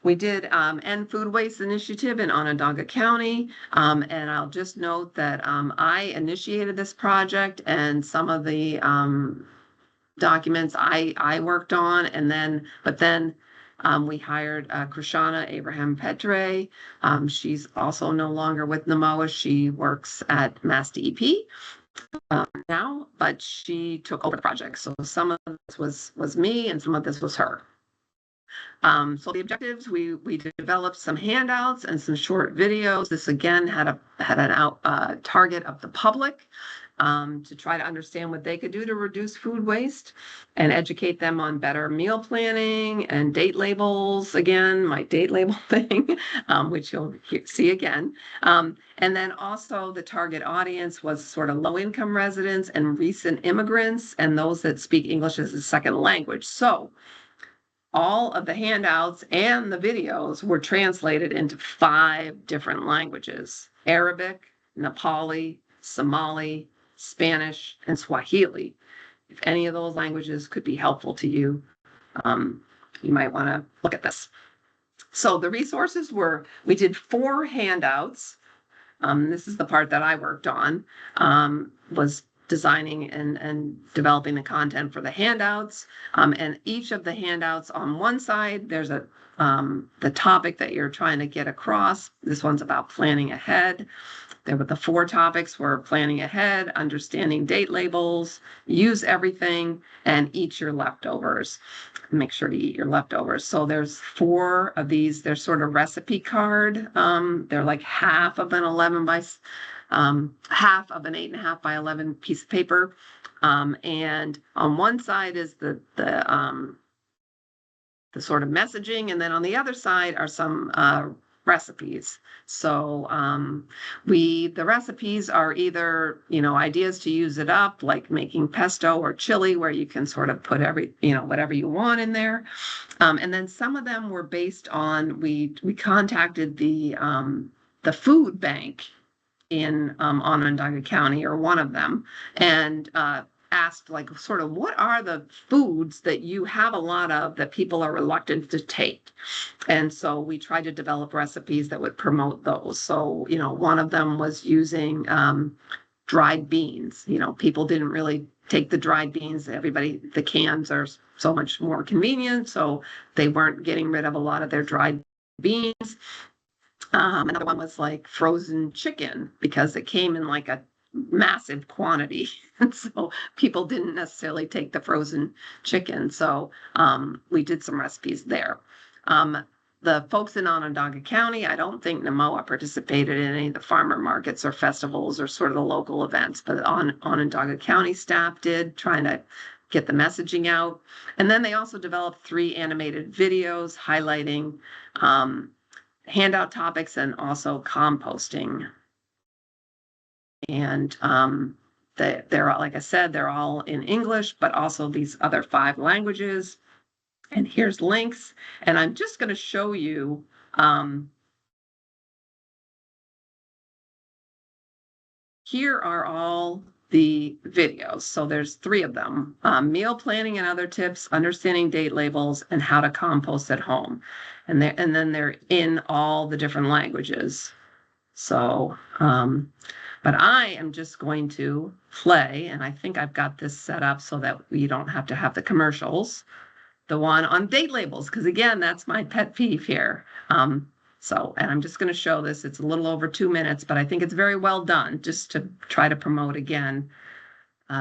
we did End Food Waste Initiative in Onondaga County, and I'll just note that I initiated this project and some of the documents I worked on, but then we hired Krishana Abraham Petre. She's also no longer with NEWMOA. She works at Mass DEP now, but she took over the project. So some of this was me and some of this was her. So the objectives, we developed some handouts and some short videos. This again had an target of the public to try to understand what they could do to reduce food waste and educate them on better meal planning and date labels. Again, my date label thing, which you'll see again. And then also the target audience was sort of low-income residents and recent immigrants and those that speak English as a second language. So all of the handouts and the videos were translated into 5 different languages: Arabic, Nepali, Somali, Spanish, and Swahili. If any of those languages could be helpful to you, you might want to look at this. So the resources we did 4 handouts. This is the part that I worked on, was designing and developing the content for the handouts. And each of the handouts on one side, there's the topic that you're trying to get across. This one's about planning ahead. There were the 4 topics were planning ahead, understanding date labels, use everything, and eat your leftovers. Make sure to eat your leftovers. So there's 4 of these. They're sort of recipe card. They're like half of an 8.5 by 11 piece of paper. And on one side is the sort of messaging, and then on the other side are some recipes. So the recipes are either, ideas to use it up, like making pesto or chili, where you can sort of put whatever you want in there. And then some of them were based on, we contacted the food bank in Onondaga County, or one of them, and asked, like, sort of, what are the foods that you have a lot of that people are reluctant to take? And so we tried to develop recipes that would promote those. So, one of them was using dried beans. People didn't really take the dried beans. The cans are so much more convenient, so they weren't getting rid of a lot of their dried beans. Another one was like frozen chicken, because it came in like a massive quantity. And so people didn't necessarily take the frozen chicken. So we did some recipes there. The folks in Onondaga County, I don't think NEWMOA participated in any of the farmer markets or festivals or sort of the local events, but Onondaga County staff did, trying to get the messaging out. And then they also developed 3 animated videos highlighting handout topics and also composting. And they're, like I said, they're all in English, but also these other 5 languages. And here's links. And I'm just going to show you here are all the videos. So there's 3 of them: meal planning and other tips, understanding date labels, and how to compost at home. And then they're in all the different languages. So, but I am just going to play, and I think I've got this set up so that you don't have to have the commercials. The one on date labels, because again, that's my pet peeve here. And I'm just going to show this. It's a little over 2 minutes, but I think it's very well done, just to try to promote, again,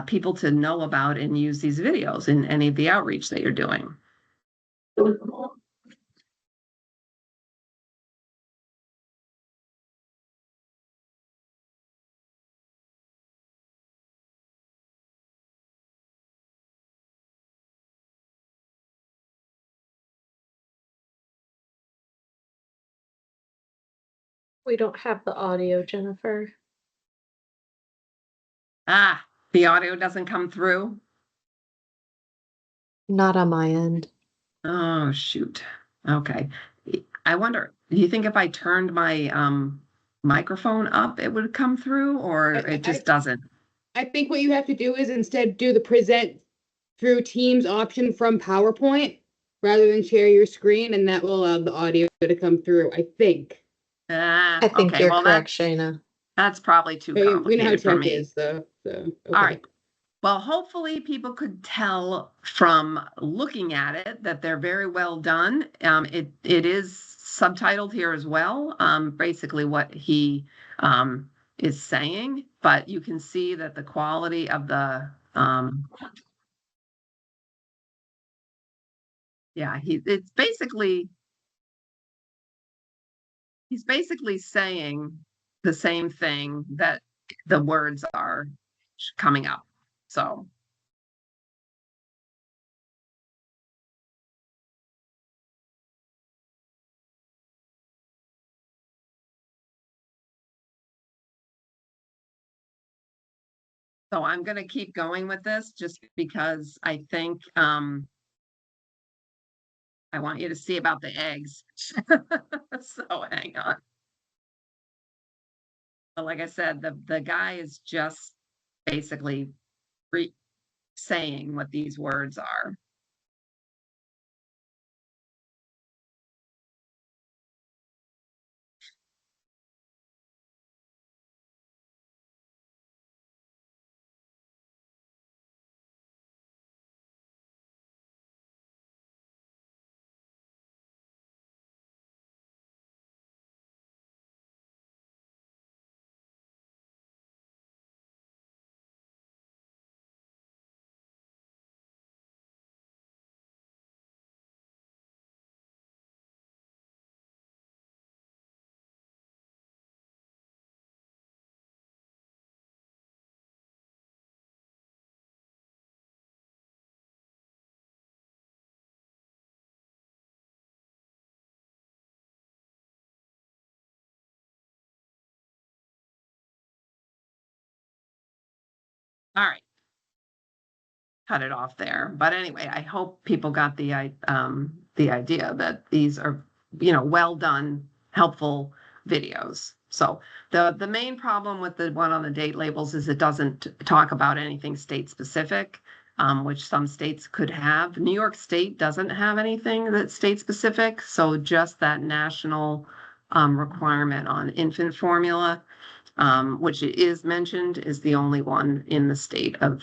people to know about and use these videos in any of the outreach that you're doing. We don't have the audio, Jennifer. The audio doesn't come through? Not on my end. Oh, shoot. Okay. I wonder, do you think if I turned my microphone up, it would come through, or it just doesn't? I think what you have to do is instead do the present through Teams option from PowerPoint rather than share your screen, and that will allow the audio to come through, I think. I think you're correct, Shayna. That's probably too We know how complicated for tech me. is, though. So, okay. All right. Well, hopefully people could tell from looking at it that they're very well done. It is subtitled here as well, basically what he is saying, but you can see that the quality of the he's basically saying the same thing that the words are coming up. So I'm going to keep going with this just because I think I want you to see about the eggs. So hang on. But like I said, the guy is just basically saying what these words are. All right. Cut it off there. But anyway, I hope people got the idea that these are, well done, helpful videos. So the main problem with the one on the date labels is it doesn't talk about anything state specific, which some states could have. New York State doesn't have anything that's state specific, so just that national requirement on infant formula, which is mentioned, is the only one in the state of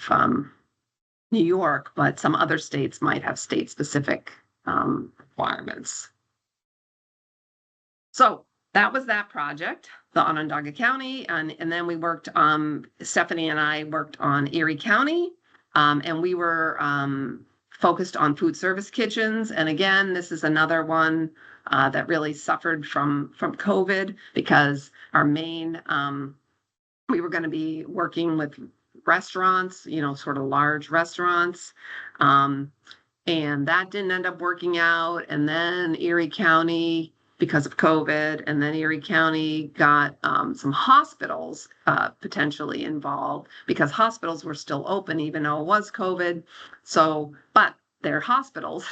New York, but some other states might have state-specific requirements. So that was that project, the Onondaga County, and then we worked, Stephanie and I worked on Erie County, and we were focused on food service kitchens. And again, this is another one that really suffered from COVID, because our main, we were going to be working with restaurants, sort of large restaurants. And that didn't end up working out. And then Erie County, because of COVID, and then Erie County got some hospitals potentially involved, because hospitals were still open even though it was COVID. So, but they're hospitals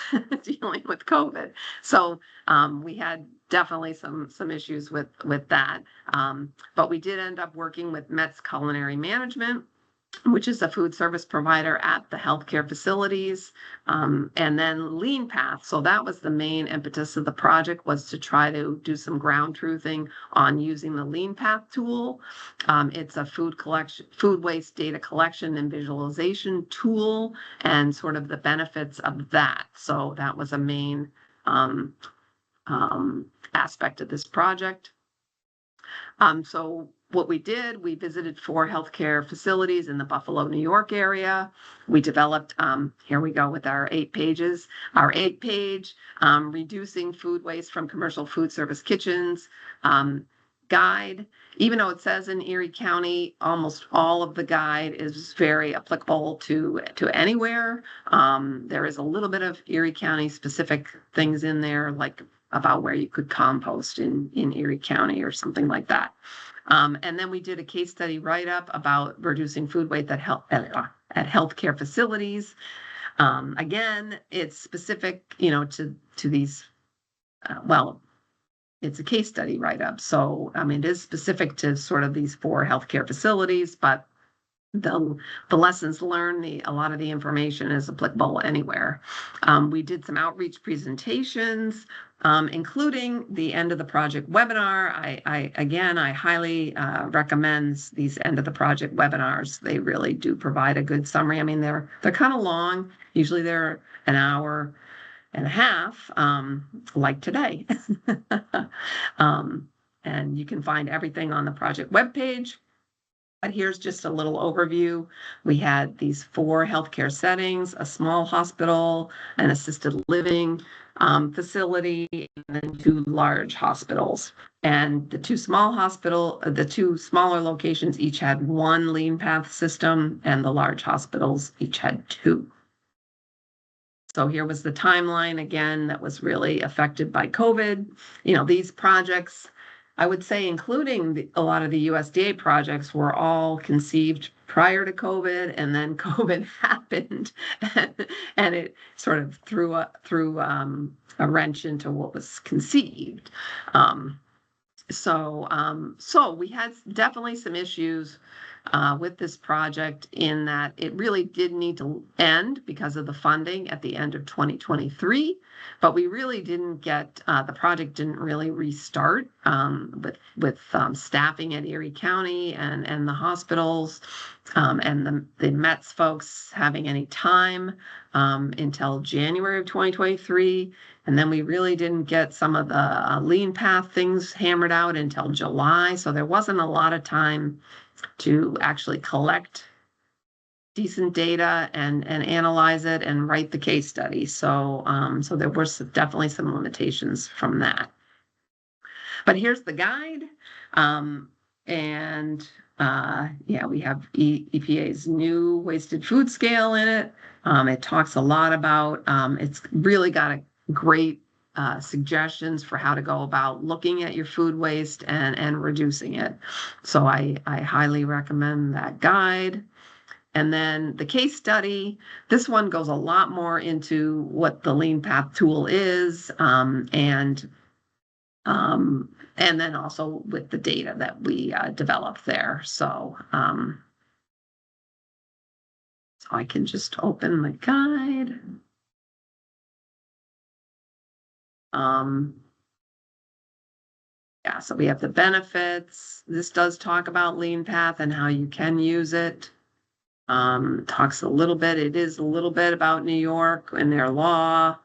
dealing with COVID. So we had definitely some issues with that. But we did end up working with Met's Culinary Management, which is a food service provider at the healthcare facilities, and then Lean Path. So that was the main impetus of the project, was to try to do some ground truthing on using the Lean Path tool. It's a food waste data collection and visualization tool, and sort of the benefits of that. So that was a main aspect of this project. So what we did, we visited 4 healthcare facilities in the Buffalo, New York area. We developed, here we go with our 8 pages, our 8-page reducing food waste from commercial food service kitchens guide. Even though it says in Erie County, almost all of the guide is very applicable to anywhere. There is a little bit of Erie County specific things in there, like about where you could compost in Erie County or something like that. And then we did a case study write-up about reducing food waste at healthcare facilities. Again, it's specific, to these, it's a case study write-up. So, it is specific to sort of these 4 healthcare facilities, but the lessons learned, a lot of the information is applicable anywhere. We did some outreach presentations, including the end of the project webinar. I highly recommend these end of the project webinars. They really do provide a good summary. They're kind of long. Usually they're an hour and a half, like today. And you can find everything on the project webpage. But here's just a little overview. We had these 4 healthcare settings: a small hospital, an assisted living facility, and then 2 large hospitals. And the 2 smaller locations each had 1 Lean Path system, and the large hospitals each had 2. So here was the timeline again that was really affected by COVID. These projects, I would say, including a lot of the USDA projects, were all conceived prior to COVID, and then COVID happened, and it sort of threw a wrench into what was conceived. So we had definitely some issues with this project, in that it really did need to end because of the funding at the end of 2023, but we really didn't get, the project didn't really restart with staffing at Erie County and the hospitals, and the Mets folks having any time until January of 2023. And then we really didn't get some of the Lean Path things hammered out until July. So there wasn't a lot of time to actually collect decent data and analyze it and write the case study. So there were definitely some limitations from that. But here's the guide. We have EPA's new wasted food scale in it. It talks a lot about, it's really got a great suggestions for how to go about looking at your food waste and reducing it. So I highly recommend that guide. And then the case study, this one goes a lot more into what the Lean Path tool is, and then also with the data that we developed there. So I can just open the guide. Yeah, so we have the benefits. This does talk about Lean Path and how you can use it. Talks a little bit, it is a little bit about New York and their law,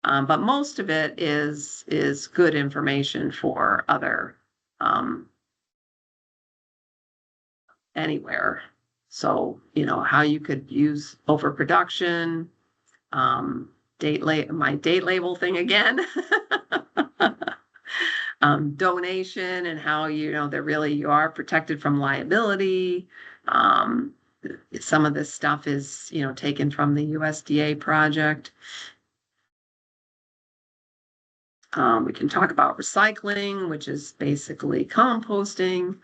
but most of it is good information for other anywhere. So, how you could use overproduction, my date label thing again. Donation and how, you are protected from liability. Some of this stuff is, taken from the USDA project. We can talk about recycling, which is basically composting.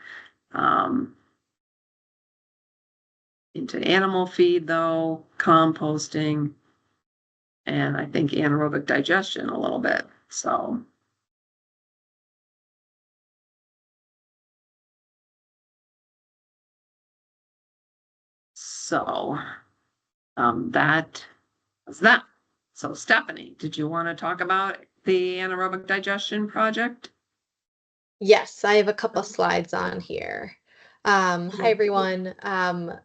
Into animal feed, though, composting, and I think anaerobic digestion a little bit. So that was that. So Stephanie, did you want to talk about the anaerobic digestion project? Yes, I have a couple slides on here. Hi, everyone.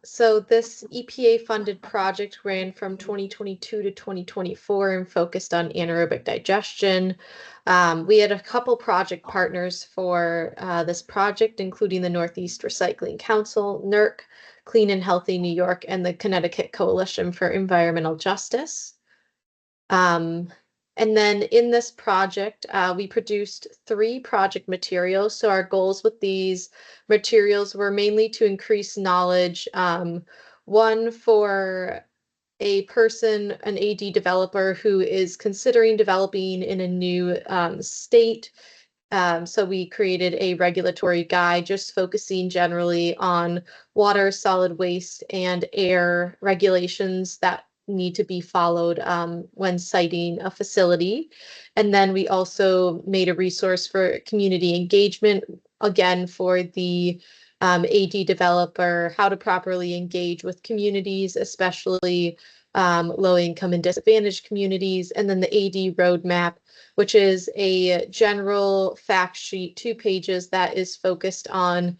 So this EPA-funded project ran from 2022 to 2024 and focused on anaerobic digestion. We had a couple project partners for this project, including the Northeast Recycling Council, NERC, Clean and Healthy New York, and the Connecticut Coalition for Environmental Justice. And then in this project, we produced 3 project materials. So our goals with these materials were mainly to increase knowledge. One for a person, an AD developer who is considering developing in a new state. So we created a regulatory guide just focusing generally on water, solid waste, and air regulations that need to be followed when siting a facility. And then we also made a resource for community engagement, again, for the AD developer, how to properly engage with communities, especially low income and disadvantaged communities. And then the AD roadmap, which is a general fact sheet, 2 pages that is focused on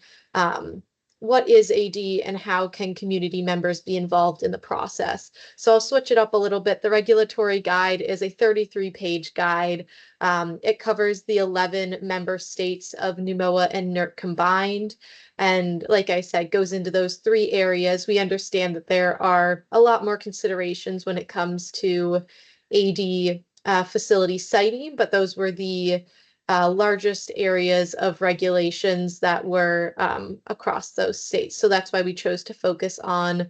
what is AD and how can community members be involved in the process. So I'll switch it up a little bit. The regulatory guide is a 33-page guide. It covers the 11 member states of NEWMOA and NERC combined. And like I said, goes into those 3 areas. We understand that there are a lot more considerations when it comes to AD facility siting, but those were the largest areas of regulations that were across those states. So that's why we chose to focus on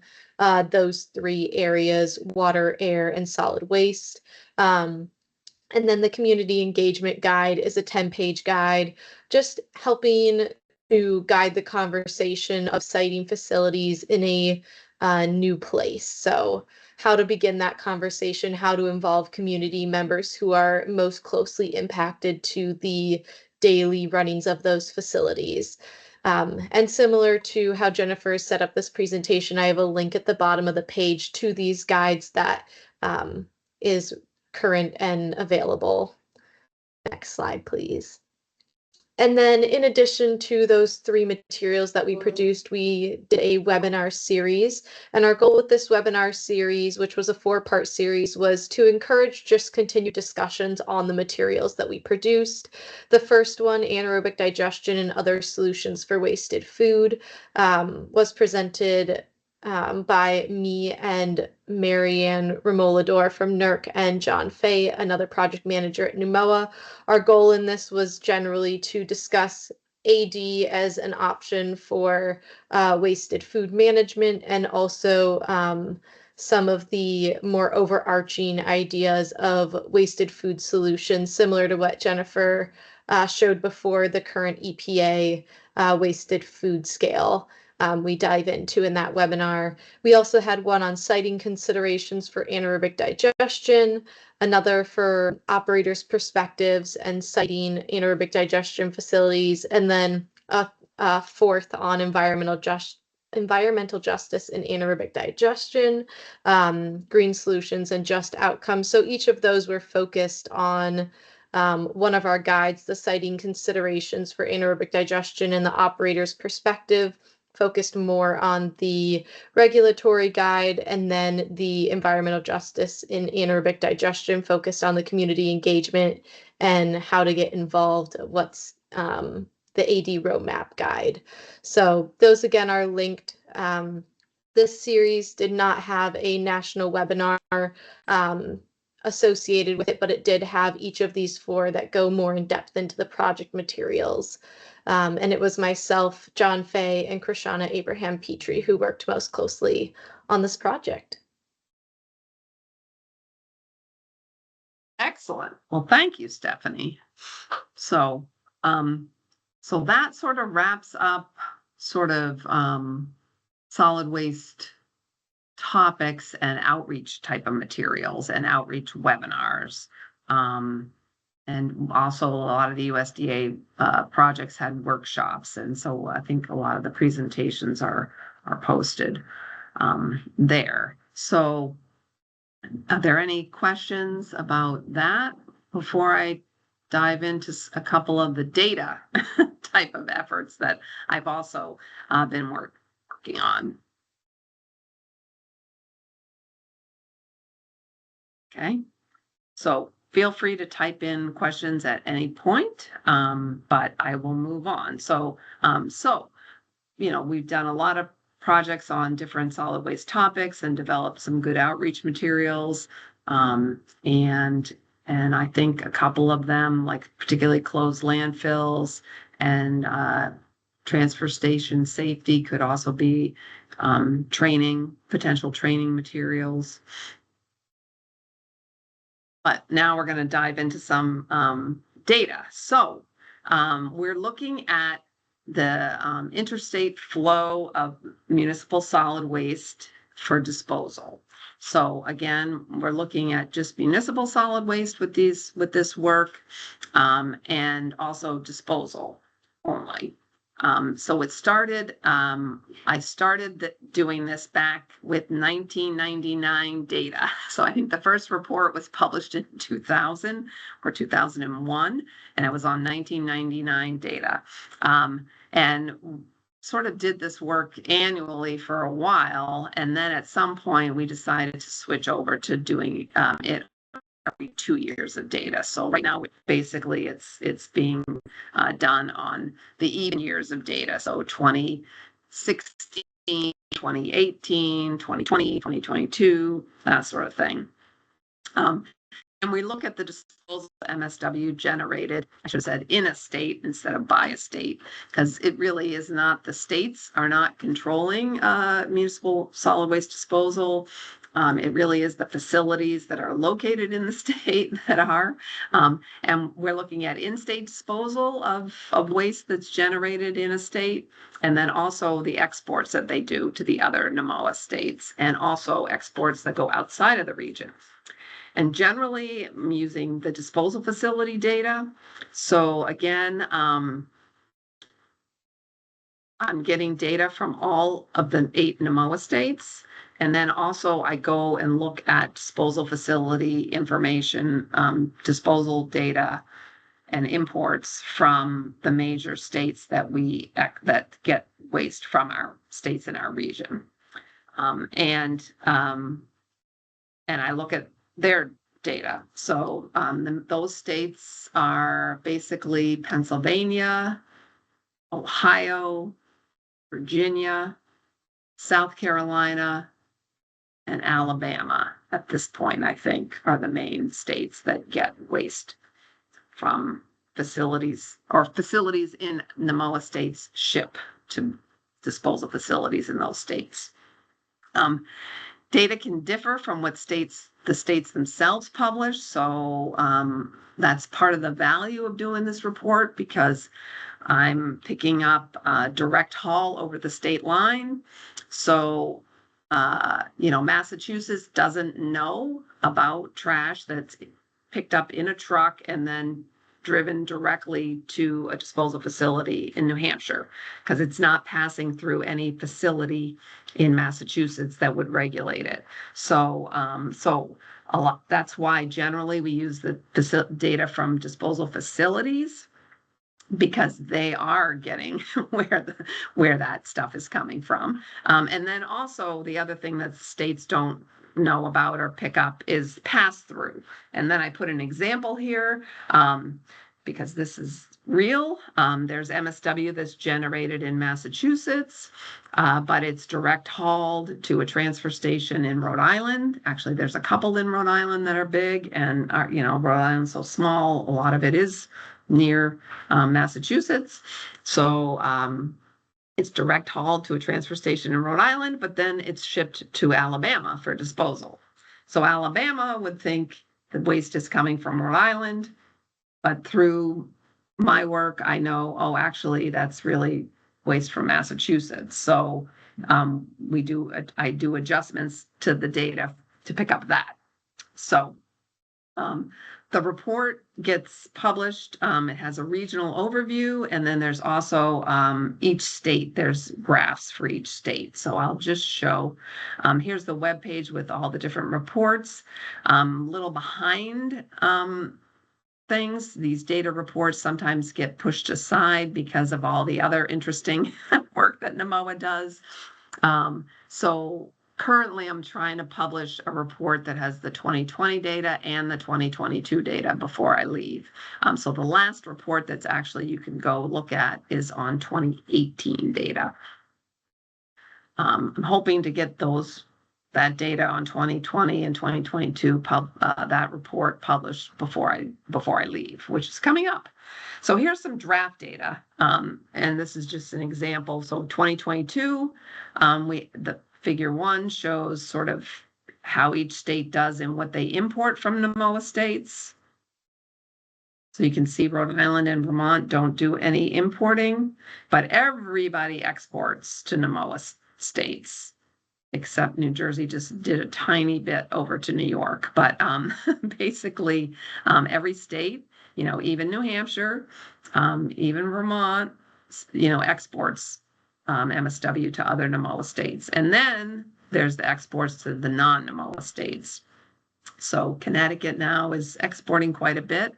those 3 areas: water, air, and solid waste. And then the community engagement guide is a 10-page guide, just helping to guide the conversation of siting facilities in a new place. So how to begin that conversation, how to involve community members who are most closely impacted to the daily runnings of those facilities. And similar to how Jennifer set up this presentation, I have a link at the bottom of the page to these guides that is current and available. Next slide, please. And then in addition to those 3 materials that we produced, we did a webinar series. And our goal with this webinar series, which was a 4-part series, was to encourage just continued discussions on the materials that we produced. The first one, anaerobic digestion and other solutions for wasted food, was presented by me and Marianne Remolador from NERC and John Fay, another project manager at NEWMOA. Our goal in this was generally to discuss AD as an option for wasted food management, and also some of the more overarching ideas of wasted food solutions, similar to what Jennifer showed before, the current EPA wasted food scale. we dive into in that webinar. We also had one on siting considerations for anaerobic digestion, another for operators' perspectives and citing anaerobic digestion facilities, and then a fourth on environmental justice in anaerobic digestion, green solutions, and just outcomes. So each of those were focused on one of our guides, the citing considerations for anaerobic digestion, and the operator's perspective focused more on the regulatory guide, and then the environmental justice in anaerobic digestion focused on the community engagement and how to get involved. What's the AD roadmap guide. So those again are linked. This series did not have a national webinar associated with it, but it did have each of these four that go more in depth into the project materials. And it was myself, John Fay, and Krishana Abraham Petrie who worked most closely on this project. Excellent. Well, thank you, Stephanie. So that sort of wraps up sort of solid waste topics and outreach type of materials and outreach webinars. And also a lot of the USDA projects had workshops. And so I think a lot of the presentations are posted there. So are there any questions about that before I dive into a couple of the data type of efforts that I've also been working on? Okay, so feel free to type in questions at any point, but I will move on. So, we've done a lot of projects on different solid waste topics and developed some good outreach materials. And I think a couple of them, like particularly closed landfills and transfer station safety, could also be potential training materials. But now we're going to dive into some data. So we're looking at the interstate flow of municipal solid waste for disposal. So again, we're looking at just municipal solid waste with this work, and also disposal only. So it started, I started doing this back with 1999 data. So I think the first report was published in 2000 or 2001, and it was on 1999 data. And sort of did this work annually for a while. And then at some point we decided to switch over to doing it every 2 years of data. So right now, basically, it's being done on the even years of data. So 2016, 2018, 2020, 2022, that sort of thing. And we look at the disposal MSW generated, I should have said in a state instead of by a state, because it really is not, the states are not controlling municipal solid waste disposal. It really is the facilities that are located in the state that are. And we're looking at in-state disposal of waste that's generated in a state, and then also the exports that they do to the other NEWMOA states, and also exports that go outside of the region. And generally, I'm using the disposal facility data. So again, I'm getting data from all of the 8 NEWMOA states. And then also I go and look at disposal facility information, disposal data and imports from the major states that get waste from our states in our region. And I look at their data. So those states are basically Pennsylvania, Ohio, Virginia, South Carolina, and Alabama at this point, I think, are the main states that get waste from facilities, or facilities in NEWMOA states ship to disposal facilities in those states. Data can differ from what the states themselves publish. So that's part of the value of doing this report, because I'm picking up direct haul over the state line. So, Massachusetts doesn't know about trash that's picked up in a truck and then driven directly to a disposal facility in New Hampshire, because it's not passing through any facility in Massachusetts that would regulate it. So a lot, that's why generally we use the data from disposal facilities, because they are getting where that stuff is coming from. And then also the other thing that states don't know about or pick up is pass through. And then I put an example here because this is real. There's MSW that's generated in Massachusetts, but it's direct hauled to a transfer station in Rhode Island. Actually, there's a couple in Rhode Island that are big, and Rhode Island's so small, a lot of it is near Massachusetts. So it's direct hauled to a transfer station in Rhode Island, but then it's shipped to Alabama for disposal. So Alabama would think the waste is coming from Rhode Island, but through my work, I know, oh, actually, that's really waste from Massachusetts. So I do adjustments to the data to pick up that. So the report gets published. It has a regional overview, and then there's also each state, there's graphs for each state. So I'll just show, here's the web page with all the different reports. Little behind things, these data reports sometimes get pushed aside because of all the other interesting work that NEWMOA does. So currently, I'm trying to publish a report that has the 2020 data and the 2022 data before I leave. So the last report that's actually you can go look at is on 2018 data. I'm hoping to get that data on 2020 and 2022 that report published before I leave, which is coming up. So here's some draft data, and this is just an example. So 2022, the Figure 1 shows sort of how each state does and what they import from NEWMOA states. So you can see Rhode Island and Vermont don't do any importing, but everybody exports to NEWMOA states, except New Jersey just did a tiny bit over to New York. But basically, every state, even New Hampshire, even Vermont, exports MSW to other NEWMOA states. And then there's the exports to the non-NEWMOA states. So Connecticut now is exporting quite a bit,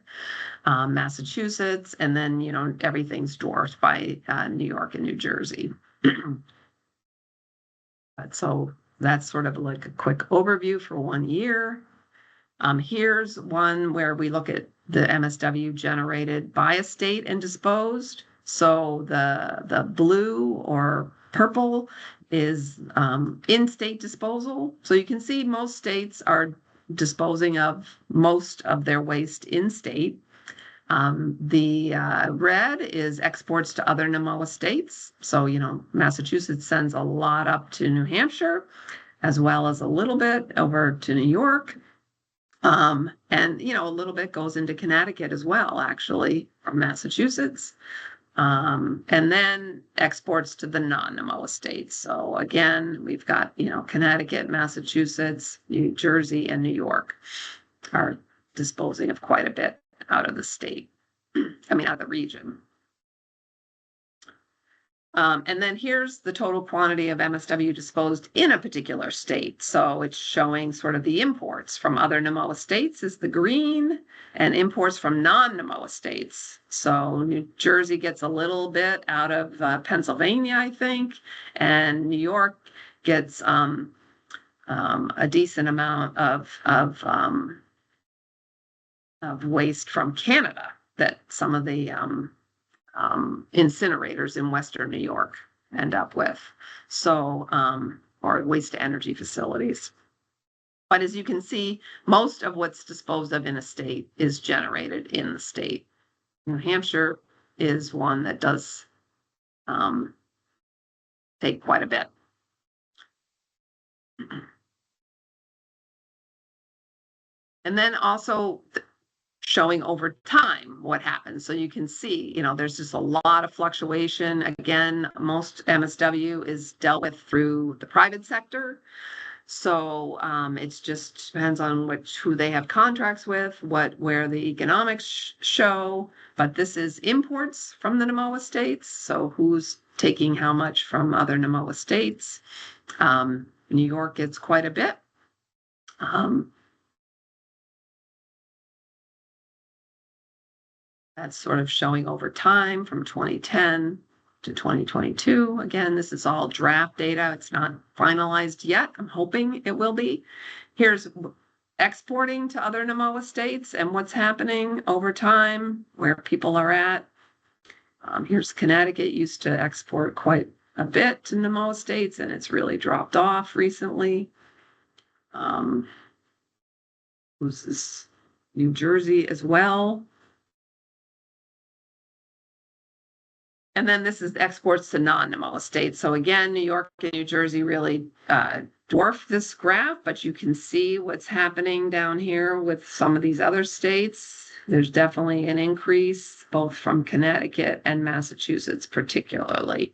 Massachusetts, and then, everything's dwarfed by New York and New Jersey. So that's sort of like a quick overview for 1 year. Here's one where we look at the MSW generated by a state and disposed. So the blue or purple is in-state disposal. So you can see most states are disposing of most of their waste in-state. The red is exports to other NEWMOA states. So, Massachusetts sends a lot up to New Hampshire, as well as a little bit over to New York. And, a little bit goes into Connecticut as well, actually, from Massachusetts. And then exports to the non-NEWMOA states. So again, we've got, Connecticut, Massachusetts, New Jersey, and New York are disposing of quite a bit out of the state. Out of the region. And then here's the total quantity of MSW disposed in a particular state. So it's showing sort of the imports from other NEWMOA states is the green, and imports from non-NEWMOA states. So New Jersey gets a little bit out of Pennsylvania, I think, and New York gets a decent amount of waste from Canada that some of the incinerators in Western New York end up with. So, or waste to energy facilities. But as you can see, most of what's disposed of in a state is generated in the state. New Hampshire is one that does take quite a bit. And then also showing over time what happens. So you can see, there's just a lot of fluctuation. Again, most MSW is dealt with through the private sector. So it just depends on who they have contracts with, where the economics show. But this is imports from the NEWMOA states. So who's taking how much from other NEWMOA states? New York gets quite a bit. That's sort of showing over time from 2010 to 2022. Again, this is all draft data. It's not finalized yet. I'm hoping it will be. Here's exporting to other NEWMOA states and what's happening over time, where people are at. Here's Connecticut, used to export quite a bit to NEWMOA states, and it's really dropped off recently. Who's this? New Jersey as well. And then this is exports to non-NEWMOA states. So again, New York and New Jersey really dwarf this graph, but you can see what's happening down here with some of these other states. There's definitely an increase, both from Connecticut and Massachusetts particularly,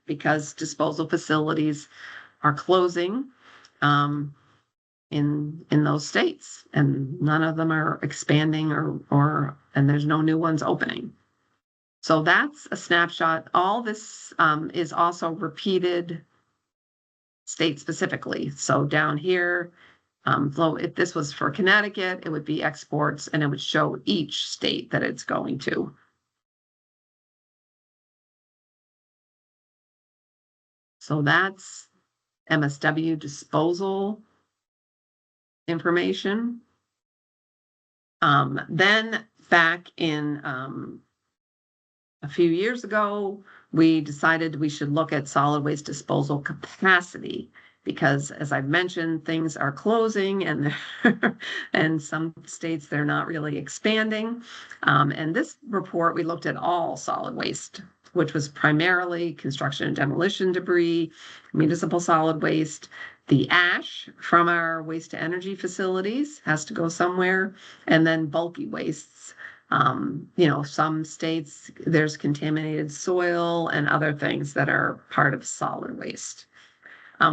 because disposal facilities are closing in those states, and none of them are expanding and there's no new ones opening. So that's a snapshot. All this is also repeated state specifically. So down here, if this was for Connecticut, it would be exports, and it would show each state that it's going to. So that's MSW disposal information. Then back in a few years ago, we decided we should look at solid waste disposal capacity, because as I've mentioned, things are closing and some states, they're not really expanding. And this report, we looked at all solid waste, which was primarily construction and demolition debris, municipal solid waste, the ash from our waste to energy facilities has to go somewhere, and then bulky wastes. Some states, there's contaminated soil and other things that are part of solid waste.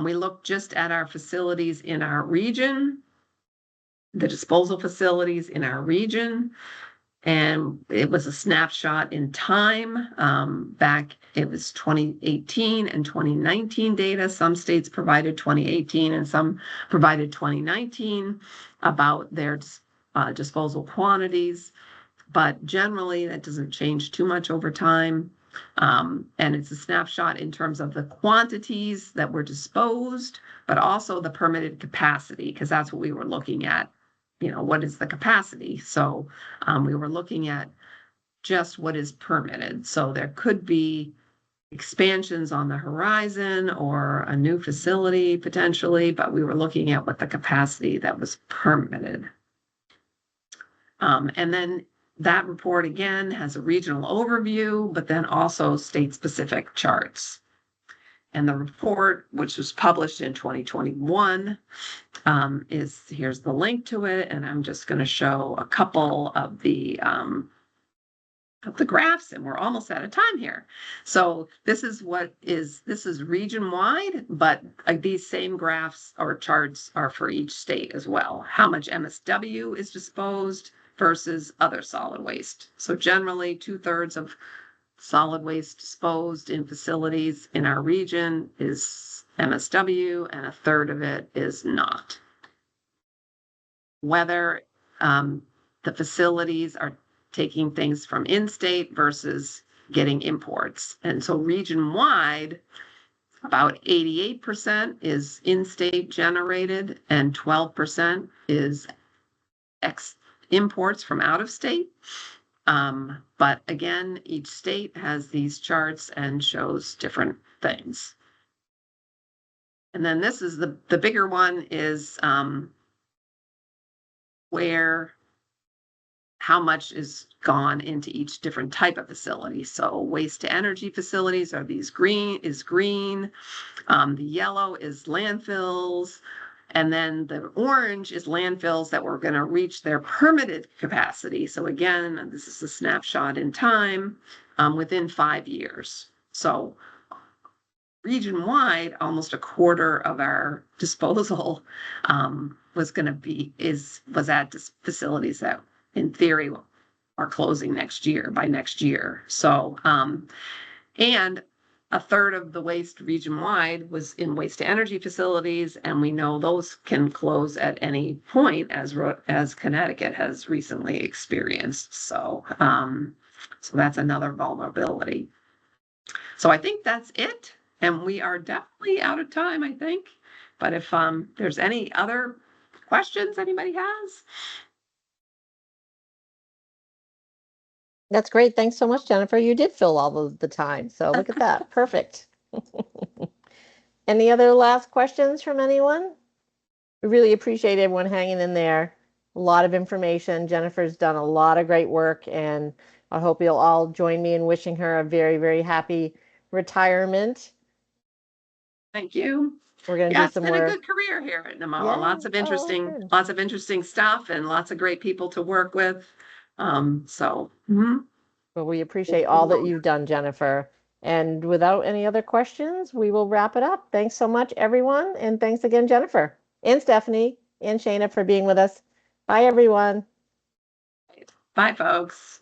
We looked just at our facilities in our region, the disposal facilities in our region, and it was a snapshot in time. Back, it was 2018 and 2019 data. Some states provided 2018 and some provided 2019 about their disposal quantities. But generally, that doesn't change too much over time. And it's a snapshot in terms of the quantities that were disposed, but also the permitted capacity, because that's what we were looking at. What is the capacity? So we were looking at just what is permitted. So there could be expansions on the horizon or a new facility potentially, but we were looking at what the capacity that was permitted. And then that report, again, has a regional overview, but then also state-specific charts. And the report, which was published in 2021, here's the link to it, and I'm just going to show a couple of the graphs, and we're almost out of time here. So this is region-wide, but these same graphs or charts are for each state as well. How much MSW is disposed versus other solid waste. So generally 2/3 of solid waste disposed in facilities in our region is MSW, and 1/3 of it is not. Whether the facilities are taking things from in-state versus getting imports. And so region-wide, about 88% is in-state generated and 12% is imports from out of state. But again, each state has these charts and shows different things. And then this is the bigger one is how much is gone into each different type of facility. So waste to energy facilities are green. The yellow is landfills. And then the orange is landfills that were going to reach their permitted capacity. So again, this is a snapshot in time within 5 years. So region-wide, almost a quarter of our disposal was at facilities that, in theory, are closing by next year. So, and a third of the waste region-wide was in waste-to-energy facilities, and we know those can close at any point, as Connecticut has recently experienced. So, so that's another vulnerability. So I think that's it. And we are definitely out of time, I think. But if there's any other questions anybody has. That's great. Thanks so much, Jennifer. You did fill all of the time. So look at that. Perfect. Any other last questions from anyone? We really appreciate everyone hanging in there. A lot of information. Jennifer's done a lot of great work, and I hope you'll all join me in wishing her a very, very happy retirement. Thank you. We're going to Yeah, do it's some been more. a good career here at NEWMOA. Yeah. Lots of interesting, good. lots of interesting stuff, and lots of great people to work with. So. Well, we appreciate all that you've done, Jennifer. And without any other questions, we will wrap it up. Thanks so much, everyone. And thanks again, Jennifer and Stephanie and Shayna for being with us. Bye, everyone. Bye, folks.